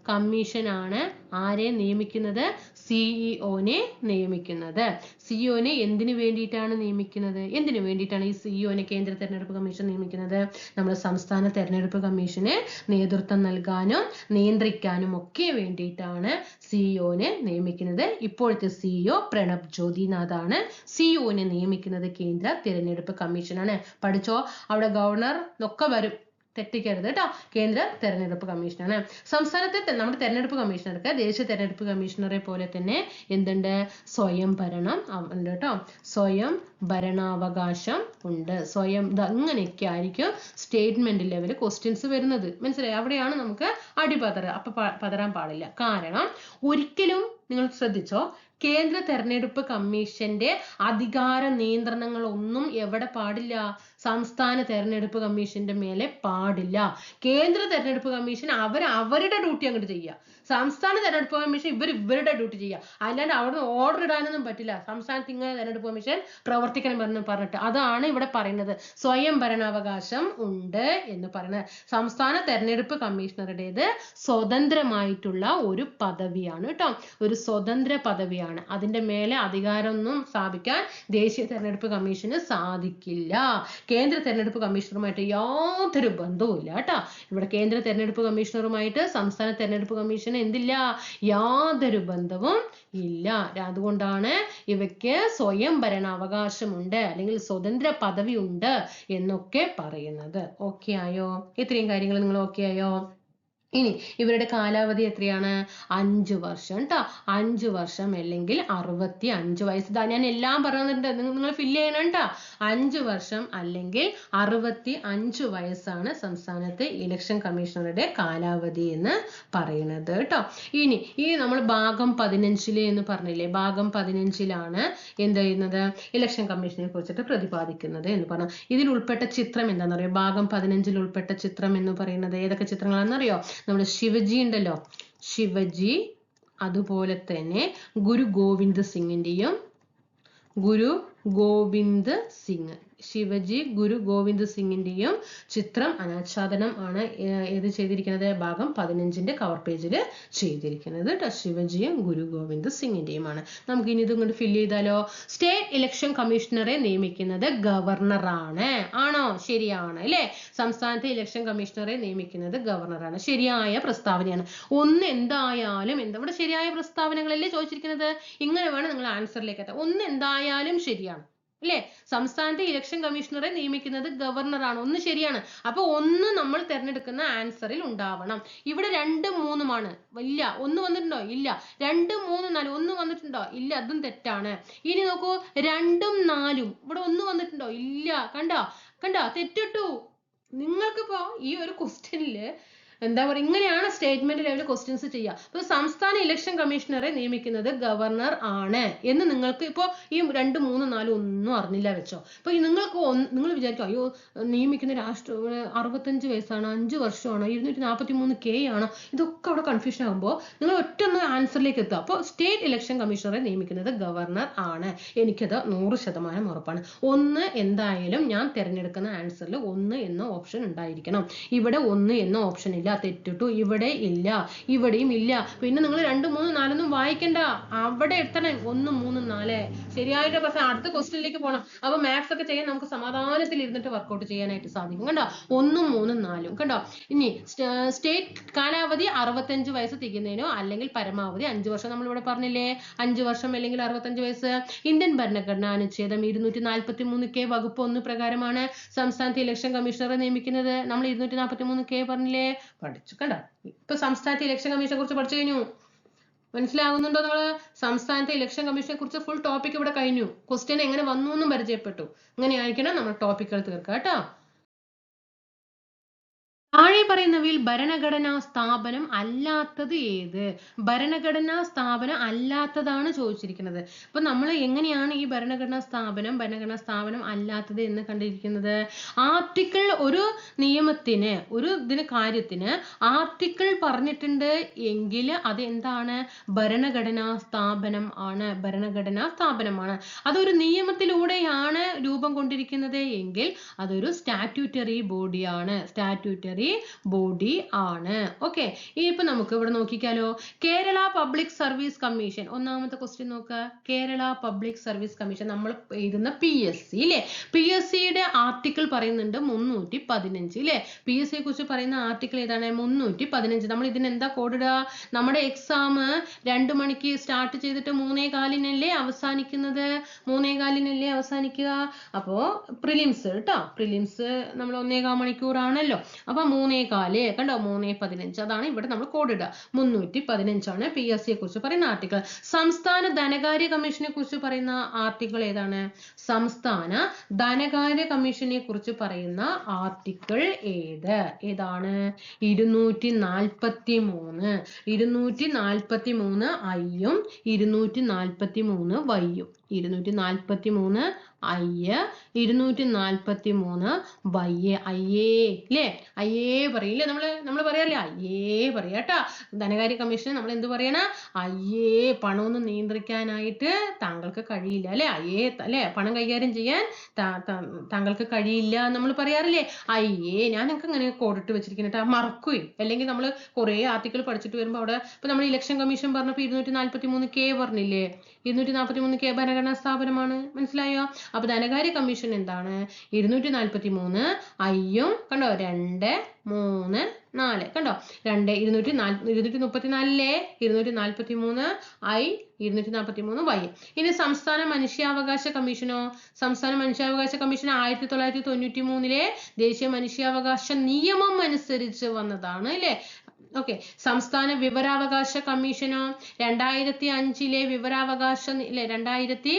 കമ്മീഷനാണ് ആരെ നിയമിക്കുന്നത്? സിഇഒനെ നിയമിക്കുന്നത്. സിഇഒനെ എന്തിനു വേണ്ടിയിട്ടാണ് നിയമിക്കുന്നത്? എന്തിനു വേണ്ടിയിട്ടാണ് ഈ സിഇഒനെ കേന്ദ്ര തെരഞ്ഞെടുപ്പ് കമ്മീഷൻ നിയമിക്കുന്നത്? നമ്മുടെ സംസ്ഥാന തെരഞ്ഞെടുപ്പ് കമ്മീഷന് നേതൃത്വം നൽകാനും നിയന്ത്രിക്കാനും ഒക്കെ വേണ്ടിയിട്ടാണ് സിഇഒനെ നിയമിക്കുന്നത്. ഇപ്പോഴത്തെ സിഇഒ പ്രണബ് ജ്യോതിനാഥ് ആണ്. സിഇഒനെ നിയമിക്കുന്നത് കേന്ദ്ര തെരഞ്ഞെടുപ്പ് കമ്മീഷനാണ്. പഠിച്ചോ? അവിടെ ഗവർണർ ഒക്കെ വരും, തെറ്റിക്കരുത് കേട്ടോ. കേന്ദ്ര തെരഞ്ഞെടുപ്പ് കമ്മീഷനാണ്. സംസ്ഥാനത്തെ നമ്മുടെ തെരഞ്ഞെടുപ്പ് കമ്മീഷണർക്ക് ദേശീയ തെരഞ്ഞെടുപ്പ് കമ്മീഷണറെ പോലെ തന്നെ എന്തുണ്ട്? സ്വയം ഭരണം ഉണ്ട് കേട്ടോ. സ്വയം ഭരണാവകാശം ഉണ്ട്. അങ്ങനെയൊക്കെ ആയിരിക്കും സ്റ്റേറ്റ്മെന്റ് ലെവൽ ക്വസ്റ്റ്യൻസ് വരുന്നത്. മനസ്സിലായി? അവിടെയാണ് നമുക്ക് അപ്പൊ പതറാൻ പാടില്ല. കാരണം ഒരിക്കലും നിങ്ങൾ ശ്രദ്ധിച്ചോ, കേന്ദ്ര തെരഞ്ഞെടുപ്പ് കമ്മീഷന്റെ അധികാര നിയന്ത്രണങ്ങൾ ഒന്നും എവിടെ പാടില്ല? സംസ്ഥാന തെരഞ്ഞെടുപ്പ് കമ്മീഷന്റെ മേലെ പാടില്ല. കേന്ദ്ര തെരഞ്ഞെടുപ്പ് കമ്മീഷൻ അവരുടെ ഡ്യൂട്ടി അങ്ങോട്ട് ചെയ്യുക. സംസ്ഥാന തെരഞ്ഞെടുപ്പ് കമ്മീഷൻ ഇവരുടെ ഡ്യൂട്ടി ചെയ്യുക. അല്ലാണ്ട് അവിടുന്ന് ഓർഡർ ഇടാനൊന്നും പറ്റില്ല. സംസ്ഥാനത്ത് ഇങ്ങനെ തെരഞ്ഞെടുപ്പ് കമ്മീഷൻ പ്രവർത്തിക്കണം പറഞ്ഞിട്ട്. അതാണ് ഇവിടെ പറയുന്നത്. സ്വയം ഭരണാവകാശം ഉണ്ട് എന്ന് പറയുന്നത്. സംസ്ഥാന തെരഞ്ഞെടുപ്പ് കമ്മീഷണറുടേത് സ്വതന്ത്രമായിട്ടുള്ള ഒരു പദവിയാണ് കേട്ടോ. ഒരു സ്വതന്ത്ര പദവിയാണ്. അതിന്റെ മേലെ അധികാരമൊന്നും സ്ഥാപിക്കാൻ ദേശീയ തെരഞ്ഞെടുപ്പ് കമ്മീഷന് സാധിക്കില്ല. കേന്ദ്ര തെരഞ്ഞെടുപ്പ് കമ്മീഷണറുമായിട്ട് യാതൊരു ബന്ധവും ഇല്ല കേട്ടോ. ഇവിടെ കേന്ദ്ര തെരഞ്ഞെടുപ്പ് കമ്മീഷണറുമായിട്ട് സംസ്ഥാന തെരഞ്ഞെടുപ്പ് കമ്മീഷന് എന്തില്ല? യാതൊരു ബന്ധവും ഇല്ല. അതുകൊണ്ടാണ് ഇവയ്ക്ക് സ്വയം ഭരണാവകാശമുണ്ട് അല്ലെങ്കിൽ സ്വതന്ത്ര പദവി ഉണ്ട് എന്നൊക്കെ പറയുന്നത്. ഓക്കെ ആയോ? ഇത്രയും കാര്യങ്ങൾ നിങ്ങൾ ഓക്കെ ആയോ? ഇനി ഇവരുടെ കാലാവധി എത്രയാണ്? 5 വർഷം കേട്ടോ. 5 വർഷം അല്ലെങ്കിൽ 65 വയസ്സ്. ഞാൻ എല്ലാം പറഞ്ഞിട്ടുണ്ട്, നിങ്ങൾ ഫില്ല് ചെയ്യണം കേട്ടോ. 5 വർഷം അല്ലെങ്കിൽ 65 വയസ്സാണ് സംസ്ഥാനത്തെ ഇലക്ഷൻ കമ്മീഷണറുടെ കാലാവധി എന്ന് പറയുന്നത് കേട്ടോ. ഇനി ഈ നമ്മൾ ഭാഗം 15 എന്ന് പറഞ്ഞില്ലേ, ഭാഗം 15 എന്ത് ചെയ്യുന്നത്? ഇലക്ഷൻ കമ്മീഷനെ കുറിച്ചിട്ട് പ്രതിപാദിക്കുന്നത് എന്ന് പറഞ്ഞു. ഇതിൽ ഉൾപ്പെട്ട ചിത്രം എന്താണെന്നറിയോ? ഭാഗം 15 ഉൾപ്പെട്ട ചിത്രം എന്ന് പറയുന്നത് ഏതൊക്കെ ചിത്രങ്ങളാണെന്നറിയോ? നമ്മുടെ ശിവജി ഉണ്ടല്ലോ, ശിവജി, അതുപോലെ തന്നെ ഗുരു ഗോവിന്ദ് സിംഗിന്റെയും ശിവജി ഗുരു ഗോവിന്ദ് സിംഗിന്റെയും ചിത്രം അനാച്ഛാദനം ആണ് ഏത് ചെയ്തിരിക്കുന്നത്? ഭാഗം 15 കവർ പേജിൽ ചെയ്തിരിക്കുന്നത് കേട്ടോ. ശിവജിയും ഗുരു ഗോവിന്ദ് സിംഗിന്റെയുമാണ്. നമുക്ക് ഇനി ഇതുകൊണ്ട് ഫില്ല് ചെയ്താലോ? സ്റ്റേറ്റ് ഇലക്ഷൻ കമ്മീഷണറെ നിയമിക്കുന്നത് ഗവർണറാണ്. ആണോ? ശരിയാണ് അല്ലേ? സംസ്ഥാനത്തെ ഇലക്ഷൻ കമ്മീഷണറെ നിയമിക്കുന്നത് ഗവർണറാണ്. ശരിയായ പ്രസ്താവനയാണ്. എന്തായാലും ഇവിടെ ശരിയായ പ്രസ്താവനകളല്ലേ ചോദിച്ചിരിക്കുന്നത്. ഇങ്ങനെ വേണം നിങ്ങൾ ആൻസറിലേക്ക് എത്താൻ. എന്തായാലും ശരിയാണ് അല്ലേ? സംസ്ഥാനത്തെ ഇലക്ഷൻ കമ്മീഷണറെ നിയമിക്കുന്നത് ഗവർണറാണ്. ഒന്ന് ശരിയാണ്. അപ്പൊ ഒന്ന് നമ്മൾ തിരഞ്ഞെടുക്കുന്ന ആൻസറിൽ ഉണ്ടാവണം. ഇവിടെ 2, 3 ഇല്ല. 1 വന്നിട്ടുണ്ടോ? ഇല്ല. 2, 3, 4 1 വന്നിട്ടുണ്ടോ? ഇല്ല. അതും തെറ്റാണ്. ഇനി നോക്കൂ, 2ഉം 4ഉം ഇവിടെ 1 വന്നിട്ടുണ്ടോ? ഇല്ല. കണ്ടോ? തെറ്റിട്ടു. നിങ്ങൾക്കിപ്പോ ഈ ഒരു ക്വസ്റ്റ്യനില് എന്താ പറയുക, ഇങ്ങനെയാണ് സ്റ്റേറ്റ്മെന്റ് ലെവൽ ക്വസ്റ്റ്യൻസ് ചെയ്യുക. അപ്പൊ സംസ്ഥാന ഇലക്ഷൻ കമ്മീഷണറെ നിയമിക്കുന്നത് ഗവർണർ ആണ് എന്ന് നിങ്ങൾക്ക് ഇപ്പോ ഈ 2, 3, 4 ഒന്നും അറിഞ്ഞില്ല വെച്ചോ. അപ്പൊ നിങ്ങൾ വിചാരിക്കും, അയ്യോ നിയമിക്കുന്ന 65 വയസ്സാണ്, 5 വർഷമാണ്, 243K ആണോ? ഇതൊക്കെ അവിടെ കൺഫ്യൂഷൻ ആകുമ്പോൾ നിങ്ങൾ ഒറ്റൊന്ന് ആൻസറിലേക്ക് എത്തുക. അപ്പോൾ സ്റ്റേറ്റ് ഇലക്ഷൻ കമ്മീഷണറെ നിയമിക്കുന്നത് ഗവർണർ ആണ്. എനിക്കത് 100% ഉറപ്പാണ്. 1 എന്തായാലും ഞാൻ തിരഞ്ഞെടുക്കുന്ന ആൻസറിൽ 1 എന്ന ഓപ്ഷൻ ഉണ്ടായിരിക്കണം. ഇവിടെ 1 എന്ന ഓപ്ഷൻ ഇല്ല. തെറ്റിട്ടു. ഇവിടെ ഇല്ല, ഇവിടെയും ഇല്ല. പിന്നെ നിങ്ങൾ 2, 3, 4 ഒന്നും വായിക്കണ്ട, അവിടെ എത്തണം. 1, 3, 4 ശരിയായിട്ട് പക്ഷെ അടുത്ത ക്വസ്റ്റ്യനിലേക്ക് പോകണം. അപ്പൊ മാത്സ് ഒക്കെ ചെയ്യാൻ നമുക്ക് സമാധാനത്തിൽ ഇരുന്നിട്ട് വർക്ക്ഔട്ട് ചെയ്യാനായിട്ട് സാധിക്കും. കണ്ടോ? 1, 3, 4 കണ്ടോ? ഇനി സ്റ്റേറ്റ് കാലാവധി 65 വയസ്സ് തികയുന്നതിനോ അല്ലെങ്കിൽ പരമാവധി 5 വർഷം. നമ്മളിവിടെ പറഞ്ഞില്ലേ, 5 വർഷം അല്ലെങ്കിൽ 65 വയസ്സ്. ഇന്ത്യൻ ഭരണഘടനാ അനുച്ഛേദം 243K വകുപ്പ് 1 പ്രകാരമാണ് സംസ്ഥാനത്തെ ഇലക്ഷൻ കമ്മീഷണറെ നിയമിക്കുന്നത്. നമ്മൾ 243K പറഞ്ഞില്ലേ, പഠിച്ചു. കണ്ടോ? ഇപ്പൊ സംസ്ഥാനത്തെ ഇലക്ഷൻ കമ്മീഷനെ കുറിച്ച് പഠിച്ചു കഴിഞ്ഞു. മനസ്സിലാകുന്നുണ്ടോ നിങ്ങള്? സംസ്ഥാനത്തെ ഇലക്ഷൻ കമ്മീഷനെ കുറിച്ച് ഫുൾ ടോപ്പിക് ഇവിടെ കഴിഞ്ഞു. ക്വസ്റ്റ്യൻ എങ്ങനെ വന്നു എന്നും പരിചയപ്പെട്ടു. ഇങ്ങനെ ആയിരിക്കണം നമ്മൾ ടോപ്പിക്കുകൾ തീർക്കുക കേട്ടോ. താഴെ പറയുന്നവയിൽ ഭരണഘടനാ സ്ഥാപനം അല്ലാത്തത് ഏത്? ഭരണഘടനാ സ്ഥാപനം അല്ലാത്തതാണ് ചോദിച്ചിരിക്കുന്നത്. അപ്പൊ നമ്മൾ എങ്ങനെയാണ് ഈ ഭരണഘടനാ സ്ഥാപനം അല്ലാത്തത് എന്ന് കണ്ടിരിക്കുന്നത്? ആർട്ടിക്കിൾ, ഒരു നിയമത്തിന്, ഒരു കാര്യത്തിന് ആർട്ടിക്കിൾ പറഞ്ഞിട്ടുണ്ട് എങ്കിൽ അത് എന്താണ്? ഭരണഘടനാ സ്ഥാപനം ആണ്. അതൊരു നിയമത്തിലൂടെയാണ് രൂപം കൊണ്ടിരിക്കുന്നത് എങ്കിൽ അതൊരു സ്റ്റാറ്റ്യൂട്ടറി ബോഡി ആണ്. ഓക്കെ, ഇപ്പൊ നമുക്ക് ഇവിടെ നോക്കിക്കാലോ. കേരള പബ്ലിക് സർവീസ് കമ്മീഷൻ, ഒന്നാമത്തെ ക്വസ്റ്റ്യൻ നോക്കുക. കേരള പബ്ലിക് സർവീസ് കമ്മീഷൻ നമ്മൾ എഴുതുന്ന PSC അല്ലെ? PSCയുടെ ആർട്ടിക്കിൾ പറയുന്നുണ്ട് 315 അല്ലെ? PSCയെ കുറിച്ച് പറയുന്ന ആർട്ടിക്കിൾ ഏതാണ്? 315. നമ്മൾ ഇതിന് എന്താ കോഡ് ഇടുക? നമ്മുടെ എക്സാം 2 മണിക്ക് സ്റ്റാർട്ട് ചെയ്തിട്ട് 3:15 അവസാനിക്കുന്നത്. 3:15 അവസാനിക്കുക. അപ്പോ പ്രിലിംസ് കേട്ടോ, പ്രിലിംസ് നമ്മൾ 1.25 മണിക്കൂറാണല്ലോ. അപ്പൊ 3:15 കണ്ടോ, 3:15. അതാണ് ഇവിടെ നമ്മൾ കോഡ് ഇടുക. 315 ആണ് PSCയെ കുറിച്ച് പറയുന്ന ആർട്ടിക്കിൾ. സംസ്ഥാന ധനകാര്യ കമ്മീഷനെ കുറിച്ച് പറയുന്ന ആർട്ടിക്കിൾ ഏതാണ്? സംസ്ഥാന ധനകാര്യ കമ്മീഷനെ കുറിച്ച് പറയുന്ന ആർട്ടിക്കിൾ ഏതാണ്? 243. 243 ഐയും 243 വൈയും. 243 ഐ, 243 വൈ. അയ്യേ അല്ലേ? അയ്യേ പറയില്ലേ? നമ്മള് പറയാറില്ലേ? അയ്യേ പറയാട്ടാ. ധനകാര്യ കമ്മീഷന് നമ്മൾ എന്ത് പറയണം? അയ്യേ, പണമൊന്നും നിയന്ത്രിക്കാനായിട്ട് താങ്കൾക്ക് കഴിയില്ല അല്ലെ? അയ്യേ അല്ലെ, പണം കൈകാര്യം ചെയ്യാൻ താങ്കൾക്ക് കഴിയില്ല നമ്മൾ പറയാറില്ലേ? അയ്യേ, ഞാനൊക്കെ അങ്ങനെ കോഡിട്ട് വെച്ചിരിക്കുന്നുട്ടാ, മറക്കുകയും. അല്ലെങ്കിൽ നമ്മൾ കുറെ ആർട്ടിക്കിൾ പഠിച്ചിട്ട് വരുമ്പോൾ അവിടെ ഇപ്പൊ നമ്മൾ ഇലക്ഷൻ കമ്മീഷൻ പറഞ്ഞപ്പോ 243K പറഞ്ഞില്ലേ? 243K ഭരണഘടനാ സ്ഥാപനമാണ്. മനസ്സിലായോ? അപ്പൊ ധനകാര്യ കമ്മീഷൻ എന്താണ്? 243 ഐയും കണ്ടോ, 2, 3, 4 കണ്ടോ, 234 243 ഐ, 243 വൈ. ഇനി സംസ്ഥാന മനുഷ്യാവകാശ കമ്മീഷനോ? സംസ്ഥാന മനുഷ്യാവകാശ കമ്മീഷൻ 1993 ദേശീയ മനുഷ്യാവകാശ നിയമം അനുസരിച്ച് വന്നതാണ് അല്ലെ? ഓക്കെ. സംസ്ഥാന വിവരാവകാശ കമ്മീഷനോ? 2005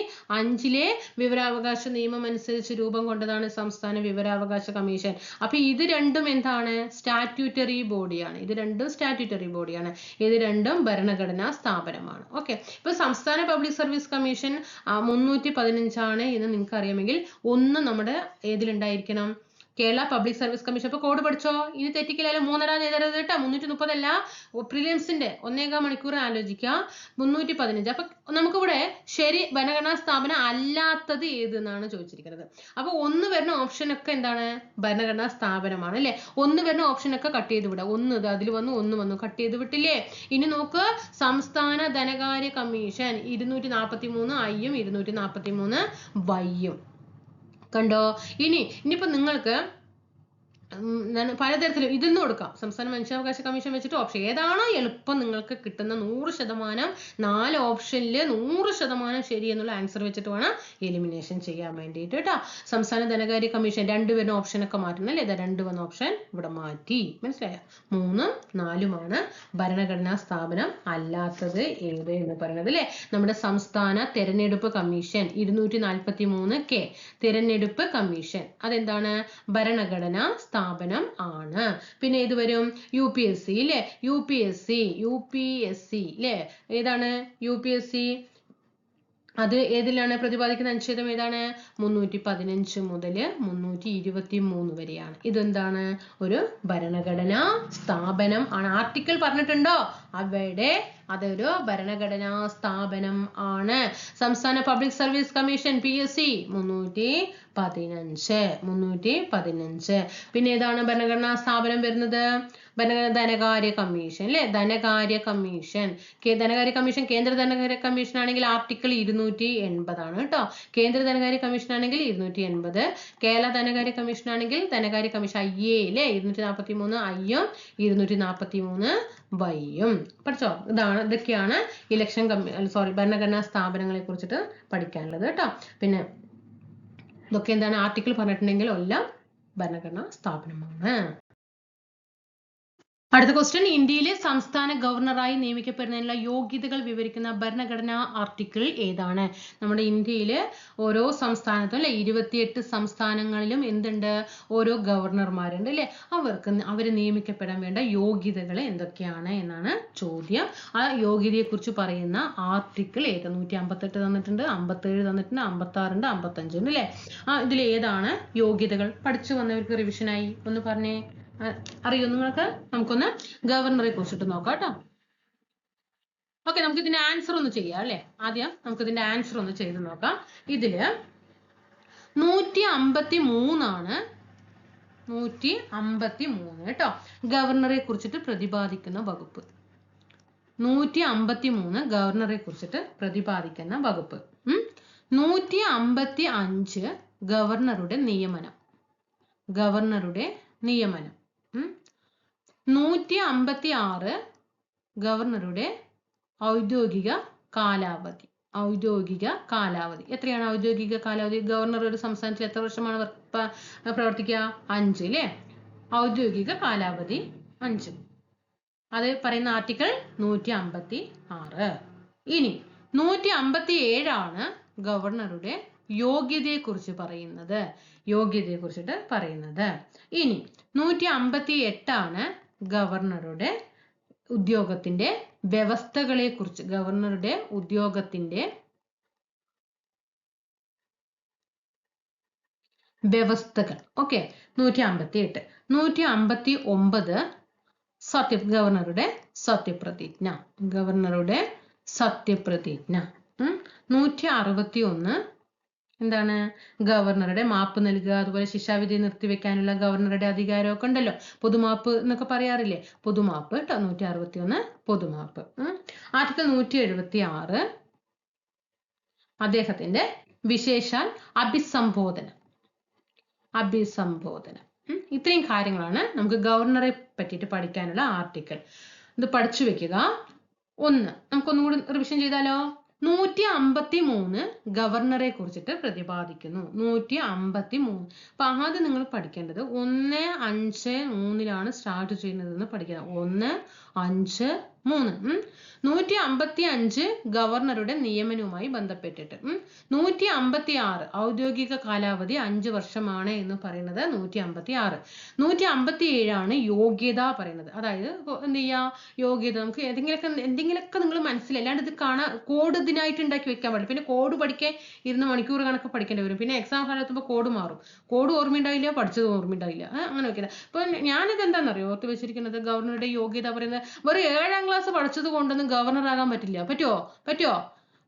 വിവരാവകാശ നിയമം അനുസരിച്ച് രൂപം കൊണ്ടതാണ് സംസ്ഥാന വിവരാവകാശ കമ്മീഷൻ. അപ്പൊ ഇത് രണ്ടും എന്താണ്? സ്റ്റാറ്റ്യൂട്ടറി ബോഡിയാണ്. ഇത് രണ്ടും ഭരണഘടനാ സ്ഥാപനമാണ്. ഓക്കെ. ഇപ്പൊ സംസ്ഥാന പബ്ലിക് സർവീസ് കമ്മീഷൻ 315 ആണ് എന്ന് നിങ്ങൾക്ക് അറിയാമെങ്കിൽ ഒന്ന് നമ്മുടെ ഏതിലുണ്ടായിരിക്കണം? Kerala public service commission. അപ്പൊ കോഡ് പഠിച്ചോ? ഇനി തെറ്റിക്കലോ? 3.5 എഴുതരുത് കേട്ടോ. 330 അല്ല, പ്രിലിംസിന്റെ 1.25 മണിക്കൂർ ആലോചിക്കുക. 315. അപ്പൊ നമുക്കിവിടെ ശരി ഭരണഘടനാ സ്ഥാപനം അല്ലാത്തത് ഏതെന്നാണ് ചോദിച്ചിരിക്കുന്നത്. അപ്പൊ ഒന്ന് വരുന്ന ഓപ്ഷൻ ഒക്കെ എന്താണ്? ഭരണഘടനാ സ്ഥാപനമാണ് അല്ലെ? ഒന്ന് വരുന്ന ഓപ്ഷൻ ഒക്കെ കട്ട് ചെയ്ത് വിടാം. അതിൽ വന്നു കട്ട് ചെയ്ത് വിട്ടില്ലേ? ഇനി നോക്ക്, സംസ്ഥാന ധനകാര്യ കമ്മീഷൻ 243 ഐയും 243 വൈയും കണ്ടോ. ഇനിയിപ്പോ നിങ്ങൾക്ക് പലതരത്തിലും ഇതിന്ന് കൊടുക്കാം. സംസ്ഥാന മനുഷ്യാവകാശ കമ്മീഷൻ വെച്ചിട്ട് ഓപ്ഷൻ ഏതാണോ എളുപ്പം നിങ്ങൾക്ക് കിട്ടുന്ന 100%, 4 ഓപ്ഷനിൽ 100% ശരി എന്നുള്ള ആൻസർ വെച്ചിട്ട് വേണം എലിമിനേഷൻ ചെയ്യാൻ വേണ്ടിയിട്ട് കേട്ടോ. സംസ്ഥാന ധനകാര്യ കമ്മീഷൻ 2 വരുന്ന ഓപ്ഷൻ ഒക്കെ മാറ്റണം അല്ലേ? 2 വന്ന ഓപ്ഷൻ ഇവിടെ മാറ്റി. മനസ്സിലായോ? 3, 4 ഭരണഘടനാ സ്ഥാപനം അല്ലാത്തത് ഏത് എന്ന് പറയുന്നത് അല്ലെ? നമ്മുടെ സംസ്ഥാന തെരഞ്ഞെടുപ്പ് കമ്മീഷൻ 243K തെരഞ്ഞെടുപ്പ് കമ്മീഷൻ അതെന്താണ്? ഭരണഘടനാ സ്ഥാപനം ആണ്. പിന്നെ ഏത് വരും? UPSC അല്ലെ? UPSC അല്ലെ? ഏതാണ് UPSC? അത് ഏതിലാണ് പ്രതിപാദിക്കുന്ന അനുച്ഛേദം ഏതാണ്? 315 മുതൽ 323 വരെയാണ്. ഇതെന്താണ്? ഒരു ഭരണഘടനാ സ്ഥാപനം ആണ്. ആർട്ടിക്കിൾ പറഞ്ഞിട്ടുണ്ടോ? അവിടെ അതൊരു ഭരണഘടനാ സ്ഥാപനം ആണ്. സംസ്ഥാന പബ്ലിക് സർവീസ് കമ്മീഷൻ PSC 315. പിന്നെ ഏതാണ് ഭരണഘടനാ സ്ഥാപനം വരുന്നത്? ധനകാര്യ കമ്മീഷൻ അല്ലെ? ധനകാര്യ കമ്മീഷൻ കേന്ദ്ര ധനകാര്യ കമ്മീഷൻ ആണെങ്കിൽ ആർട്ടിക്കിൾ 280 ആണ് കേട്ടോ. കേന്ദ്ര ധനകാര്യ കമ്മീഷൻ ആണെങ്കിൽ 280. കേരള ധനകാര്യ കമ്മീഷൻ ആണെങ്കിൽ ധനകാര്യ കമ്മീഷൻ IA അല്ലെ? 243 ഐയും 243 വൈയും പഠിച്ചോ? ഇതൊക്കെയാണ് ഭരണഘടനാ സ്ഥാപനങ്ങളെ കുറിച്ചിട്ട് പഠിക്കാനുള്ളത് കേട്ടോ. പിന്നെ ഇതൊക്കെ എന്താണ്? ആർട്ടിക്കിൾ പറഞ്ഞിട്ടുണ്ടെങ്കിൽ എല്ലാം ഭരണഘടനാ സ്ഥാപനമാണ്. അടുത്ത ക്വസ്റ്റ്യൻ, ഇന്ത്യയിലെ സംസ്ഥാന ഗവർണറായി നിയമിക്കപ്പെടുന്നതിനുള്ള യോഗ്യതകൾ വിവരിക്കുന്ന ഭരണഘടനാ ആർട്ടിക്കിൾ ഏതാണ്? നമ്മുടെ ഇന്ത്യയിലെ ഓരോ സംസ്ഥാനത്തും അല്ലെ 28 സംസ്ഥാനങ്ങളിലും എന്തുണ്ട്? ഓരോ ഗവർണർമാരുണ്ട് അല്ലെ? അവർ നിയമിക്കപ്പെടാൻ വേണ്ട യോഗ്യതകൾ എന്തൊക്കെയാണ് എന്നാണ് ചോദ്യം. ആ യോഗ്യതയെ കുറിച്ച് പറയുന്ന ആർട്ടിക്കിൾ ഏത്? 158 തന്നിട്ടുണ്ട്, 57 തന്നിട്ടുണ്ട്, 56 ഉണ്ട്, 55 ഉണ്ട് അല്ലെ? ഇതിൽ ഏതാണ് യോഗ്യതകൾ? പഠിച്ചു വന്നവർക്ക് റിവിഷനായി ഒന്ന് പറഞ്ഞേ. അറിയോ നിങ്ങൾക്ക്? നമുക്കൊന്ന് ഗവർണറെ കുറിച്ചിട്ട് നോക്കാം കേട്ടോ. ഓക്കെ, നമുക്ക് ഇതിന്റെ ആൻസർ ഒന്ന് ചെയ്യാം അല്ലെ? ആദ്യം നമുക്ക് ഇതിന്റെ ആൻസർ ഒന്ന് ചെയ്ത് നോക്കാം. ഇതില് 153 ആണ്, 153 കേട്ടോ, ഗവർണറെ കുറിച്ചിട്ട് പ്രതിപാദിക്കുന്ന വകുപ്പ്. 153 ഗവർണറെ കുറിച്ചിട്ട് പ്രതിപാദിക്കുന്ന വകുപ്പ്. 155 ഗവർണറുടെ നിയമനം. 156 ഗവർണറുടെ ഔദ്യോഗിക കാലാവധി. എത്രയാണ് ഔദ്യോഗിക കാലാവധി? ഗവർണർ ഒരു സംസ്ഥാനത്തിൽ എത്ര വർഷമാണ് പ്രവർത്തിക്കുക? 5 അല്ലേ? ഔദ്യോഗിക കാലാവധി 5. അത് പറയുന്ന ആർട്ടിക്കിൾ 156. ഇനി 157 ആണ് ഗവർണറുടെ യോഗ്യതയെ കുറിച്ച് പറയുന്നത്. ഇനി 158 ആണ് ഗവർണറുടെ ഉദ്യോഗത്തിന്റെ വ്യവസ്ഥകളെ കുറിച്ച്. ഗവർണറുടെ ഉദ്യോഗത്തിന്റെ വ്യവസ്ഥകൾ. ഓക്കെ, 158. 159 ഗവർണറുടെ സത്യപ്രതിജ്ഞ. 161 എന്താണ്? ഗവർണറുടെ മാപ്പ് നൽകുക, അതുപോലെ ശിക്ഷാവിധി നിർത്തിവെക്കാനുള്ള ഗവർണറുടെ അധികാരമൊക്കെ ഉണ്ടല്ലോ. പൊതുമാപ്പ് എന്നൊക്കെ പറയാറില്ലേ? പൊതുമാപ്പ് കേട്ടോ. 161 പൊതുമാപ്പ്. ആർട്ടിക്കിൾ 176 അദ്ദേഹത്തിന്റെ വിശേഷാൽ അഭിസംബോധന. ഇത്രയും കാര്യങ്ങളാണ് നമുക്ക് ഗവർണറെ പറ്റിയിട്ട് പഠിക്കാനുള്ള ആർട്ടിക്കിൾ. ഇത് പഠിച്ചു വെക്കുക. നമുക്കൊന്നുകൂടി റിവിഷൻ ചെയ്താലോ? 153 ഗവർണറെ കുറിച്ചിട്ട് പ്രതിപാദിക്കുന്നു. 153. അപ്പൊ ആദ്യം നിങ്ങൾ പഠിക്കേണ്ടത് 1, 5, 3 സ്റ്റാർട്ട് ചെയ്യുന്നതെന്ന് പഠിക്കുക. 1, 5, 3. 155 ഗവർണറുടെ നിയമനവുമായി ബന്ധപ്പെട്ടിട്ട്. 156 ഔദ്യോഗിക കാലാവധി 5 വർഷമാണ് എന്ന് പറയുന്നത് 156. 157 ആണ് യോഗ്യത പറയുന്നത്. അതായത് എന്ത് ചെയ്യാ? യോഗ്യത നമുക്ക് എന്തെങ്കിലുമൊക്കെ നിങ്ങൾ മനസ്സിലായി, അല്ലാണ്ട് ഇത് കോഡ് ഇതിനായിട്ട് ഉണ്ടാക്കി വെക്കാൻ പാടില്ല. പിന്നെ കോഡ് പഠിക്കാൻ 2 മണിക്കൂർ കണക്ക് പഠിക്കേണ്ടി വരും. പിന്നെ എക്സാം കാലത്തുമ്പോൾ കോഡ് മാറും. കോഡ് ഓർമ്മയുണ്ടാവില്ല, പഠിച്ചത് ഓർമ്മയുണ്ടാവില്ല. അങ്ങനെ വെക്കില്ല. അപ്പൊ ഞാനിത് എന്താണെന്നറിയോ ഓർത്ത് വെച്ചിരിക്കുന്നത്? ഗവർണറുടെ യോഗ്യത പറയുന്നത് വെറും 7ാം ക്ലാസ് പഠിച്ചത് കൊണ്ടൊന്നും ഗവർണർ ആകാൻ പറ്റില്ല.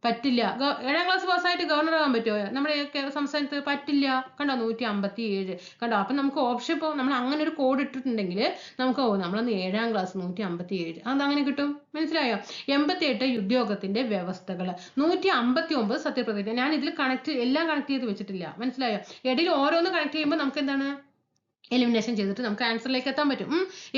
പറ്റില്ല. 7ാം ക്ലാസ് പാസ്സായിട്ട് ഗവർണർ ആകാൻ പറ്റുമോ? നമ്മുടെ സംസ്ഥാനത്ത് പറ്റില്ല. കണ്ടോ? 157 കണ്ടോ? അപ്പൊ നമുക്ക് ഓപ്ഷൻ, ഇപ്പോൾ നമ്മൾ അങ്ങനെ ഒരു കോഡ് ഇട്ടിട്ടുണ്ടെങ്കിൽ നമുക്ക് നമ്മളൊന്ന് 7ാം ക്ലാസ് 157 അതങ്ങനെ കിട്ടും. മനസ്സിലായോ? 88 ഉദ്യോഗത്തിന്റെ വ്യവസ്ഥകൾ. 159 സത്യപ്രതിജ്ഞ. ഞാൻ ഇതിൽ എല്ലാം കണക്ട് ചെയ്ത് വെച്ചിട്ടില്ല. മനസ്സിലായോ? ഇടയിൽ ഓരോന്ന് കണക്ട് ചെയ്യുമ്പോൾ നമുക്ക് എന്താണ് എലിമിനേഷൻ ചെയ്തിട്ട് നമുക്ക് ആൻസറിലേക്ക് എത്താൻ പറ്റും.